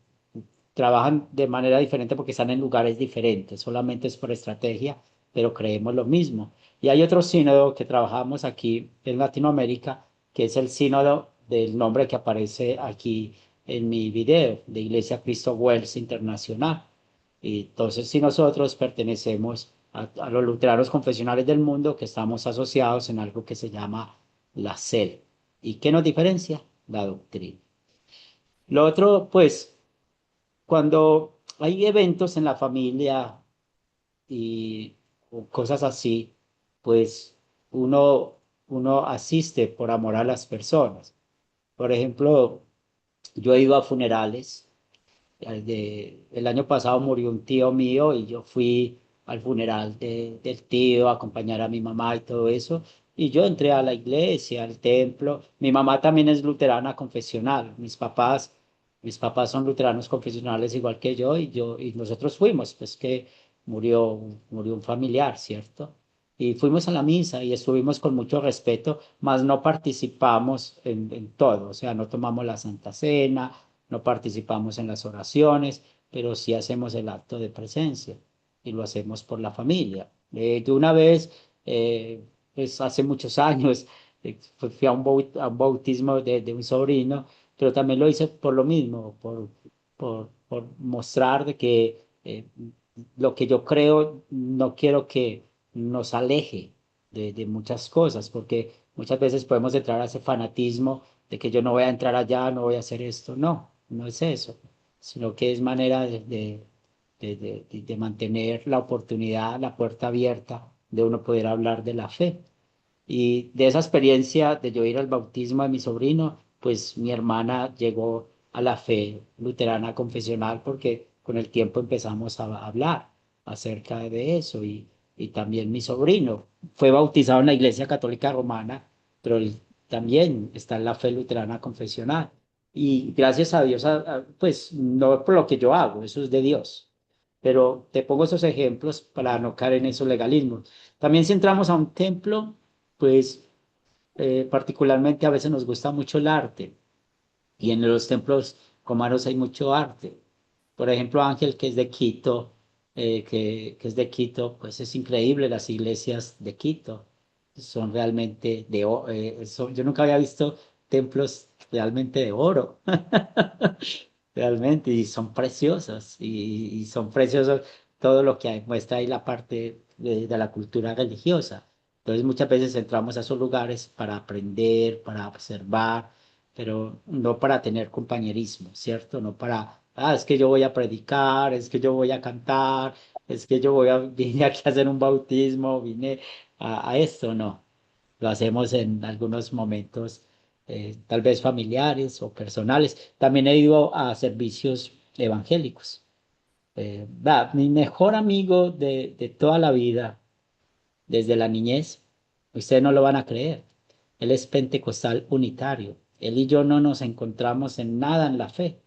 Trabajan de manera diferente porque están en lugares diferentes, solamente es por estrategia, pero creemos lo mismo. Y hay otro sínodo que trabajamos aquí en Latinoamérica, que es el sínodo del nombre que aparece aquí en mi video, de Iglesia Cristo Wells Internacional. Y entonces, si nosotros pertenecemos a los luteranos confesionales del mundo, que estamos asociados en algo que se llama la CEL. ¿Y qué nos diferencia? La doctrina. Lo otro, pues, cuando hay eventos en la familia y o cosas así, pues uno asiste por amor a las personas. Por ejemplo, yo he ido a funerales. El año pasado murió un tío mío y yo fui al funeral del tío a acompañar a mi mamá y todo eso. Y yo entré a la iglesia, al templo. Mi mamá también es luterana confesional. Mis papás son luteranos confesionales igual que yo, y nosotros fuimos, pues que murió un familiar, ¿cierto? Y fuimos a la misa y estuvimos con mucho respeto, mas no participamos en todo. O sea, no tomamos la Santa Cena, no participamos en las oraciones, pero sí hacemos el acto de presencia y lo hacemos por la familia. De una vez, pues hace muchos años, fui a a un bautismo de un sobrino, pero también lo hice por lo mismo, por mostrar de que lo que yo creo no quiero que nos aleje de muchas cosas, porque muchas veces podemos entrar a ese fanatismo de que yo no voy a entrar allá, no voy a hacer esto. No, no es eso, sino que es manera de mantener la oportunidad, la puerta abierta de uno poder hablar de la fe. Y de esa experiencia de yo ir al bautismo de mi sobrino, pues mi hermana llegó a la fe luterana confesional porque con el tiempo empezamos a hablar acerca de eso y también mi sobrino fue bautizado en la Iglesia Católica Romana, pero él también está en la fe luterana confesional. Y gracias a Dios, pues no por lo que yo hago, eso es de Dios. Pero te pongo esos ejemplos para no caer en esos legalismos. También si entramos a un templo, pues particularmente a veces nos gusta mucho el arte y en los templos romanos hay mucho arte. Por ejemplo, Ángel, que es de Quito, que es de Quito, pues es increíble las iglesias de Quito. Son realmente yo nunca había visto templos realmente de oro, realmente, y son preciosas, y son preciosos todo lo que muestra ahí la parte de la cultura religiosa. Entonces muchas veces entramos a esos lugares para aprender, para observar, pero no para tener compañerismo, ¿cierto? No para, es que yo voy a predicar, es que yo voy a cantar, es que vine aquí a hacer un bautismo, vine a esto, no. Lo hacemos en algunos momentos, tal vez familiares o personales. También he ido a servicios evangélicos. Mi mejor amigo de toda la vida, desde la niñez, ustedes no lo van a creer. Él es pentecostal unitario. Él y yo no nos encontramos en nada en la fe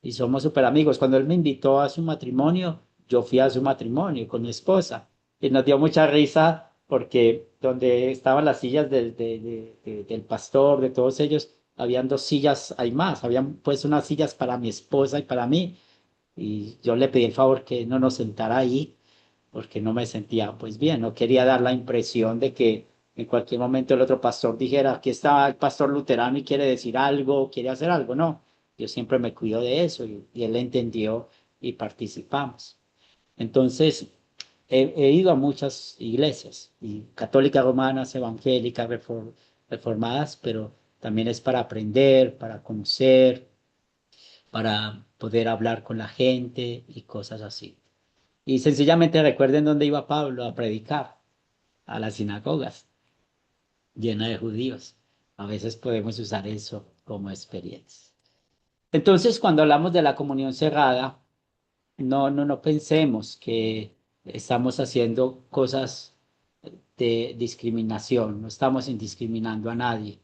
y somos súper amigos. Cuando él me invitó a su matrimonio, yo fui a su matrimonio con mi esposa y nos dio mucha risa porque donde estaban las sillas del pastor, de todos ellos, habían dos sillas, hay más, habían pues unas sillas para mi esposa y para mí y yo le pedí el favor que no nos sentara ahí porque no me sentía pues bien, no quería dar la impresión de que en cualquier momento el otro pastor dijera, aquí está el pastor luterano y quiere decir algo, quiere hacer algo, no, yo siempre me cuido de eso y él entendió y participamos. Entonces, he ido a muchas iglesias, y católicas romanas, evangélicas, reformadas, pero también es para aprender, para conocer, para poder hablar con la gente y cosas así. Y sencillamente recuerden dónde iba Pablo a predicar, a las sinagogas llenas de judíos. A veces podemos usar eso como experiencia. Entonces, cuando hablamos de la comunión cerrada, no pensemos que estamos haciendo cosas de discriminación, no estamos indiscriminando a nadie,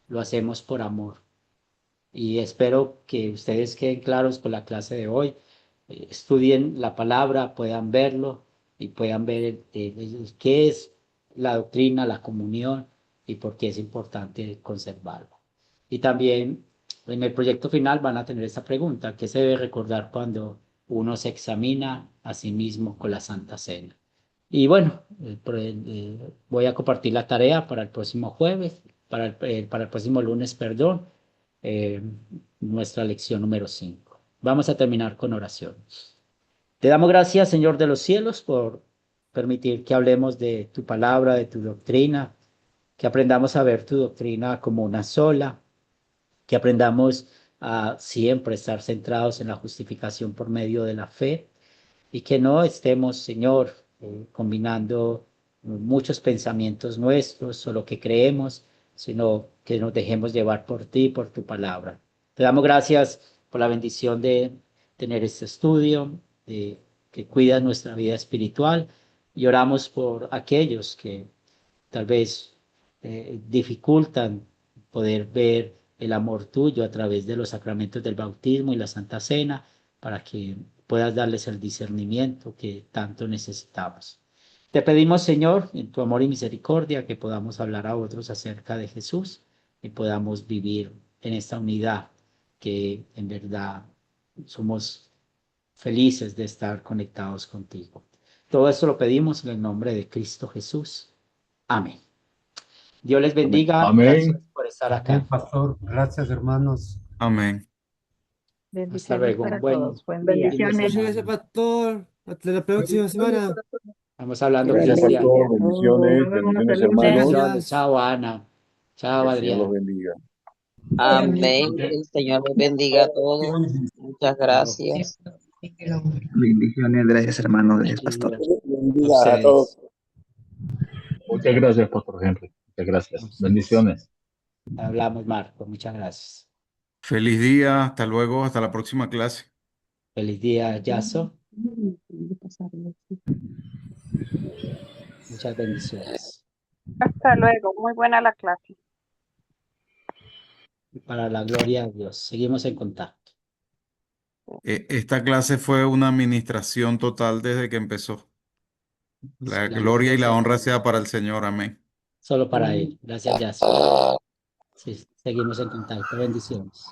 lo hacemos por amor. Y espero que ustedes queden claros con la clase de hoy, estudien la palabra, puedan verlo y puedan ver qué es la doctrina, la comunión y por qué es importante conservarla. Y también en el proyecto final van a tener esta pregunta: ¿qué se debe recordar cuando uno se examina a sí mismo con la Santa Cena? Y bueno, voy a compartir la tarea para el próximo jueves, para el próximo lunes, perdón, eh, nuestra lección número 5. Vamos a terminar con oración. Te damos gracias, Señor de los cielos, por permitir que hablemos de tu palabra, de tu doctrina, que aprendamos a ver tu doctrina como una sola, que aprendamos a siempre estar centrados en la justificación por medio de la fe y que no estemos, Señor, combinando muchos pensamientos nuestros o lo que creemos, sino que nos dejemos llevar por ti, por tu palabra. Te damos gracias por la bendición de tener este estudio, de que cuidas nuestra vida espiritual, y oramos por aquellos que tal vez dificultan poder ver el amor tuyo a través de los sacramentos del bautismo y la Santa Cena, para que puedas darles el discernimiento que tanto necesitamos. Te pedimos, Señor, en tu amor y misericordia, que podamos hablar a otros acerca de Jesús y podamos vivir en esta unidad que en verdad somos felices de estar conectados contigo. Todo esto lo pedimos en el nombre de Cristo Jesús. Amén. Dios les bendiga. Amén. Gracias por estar acá. Amén, pastor. Gracias, hermanos. Amén. Hasta Bendiciones luego. para Buen todos. Buen fin día. de Bendiciones. semana. Gracias, pastor. Hasta la próxima semana. Estamos hablando, Gracias, Cristian. pastor. Nos Bendiciones, vemos bendiciones, el lunes. hermanos. Bendiciones. Chao, Ana. Chao, Que el Señor los Adrián. bendiga. Amén. Que el Señor les bendiga a todos. Muchas Chao. gracias. Bendiciones, gracias hermanos, gracias pastor. A Bendiga a todos. ustedes. Muchas gracias, Pastor Henry. Muchas A gracias. ustedes. Bendiciones. Hablamos, Marco. Muchas gracias. Feliz día. Hasta luego. Hasta la próxima clase. Feliz día, Yaso. Muchas bendiciones. Hasta luego, muy buena la clase. Y para la gloria de Dios. Seguimos en contacto. Esta clase fue una administración total desde que empezó. La La gloria y la gloria honra sea para el Señor. Amén. solo para Él. Gracias, Yaso. Sí, seguimos en contacto. Bendiciones.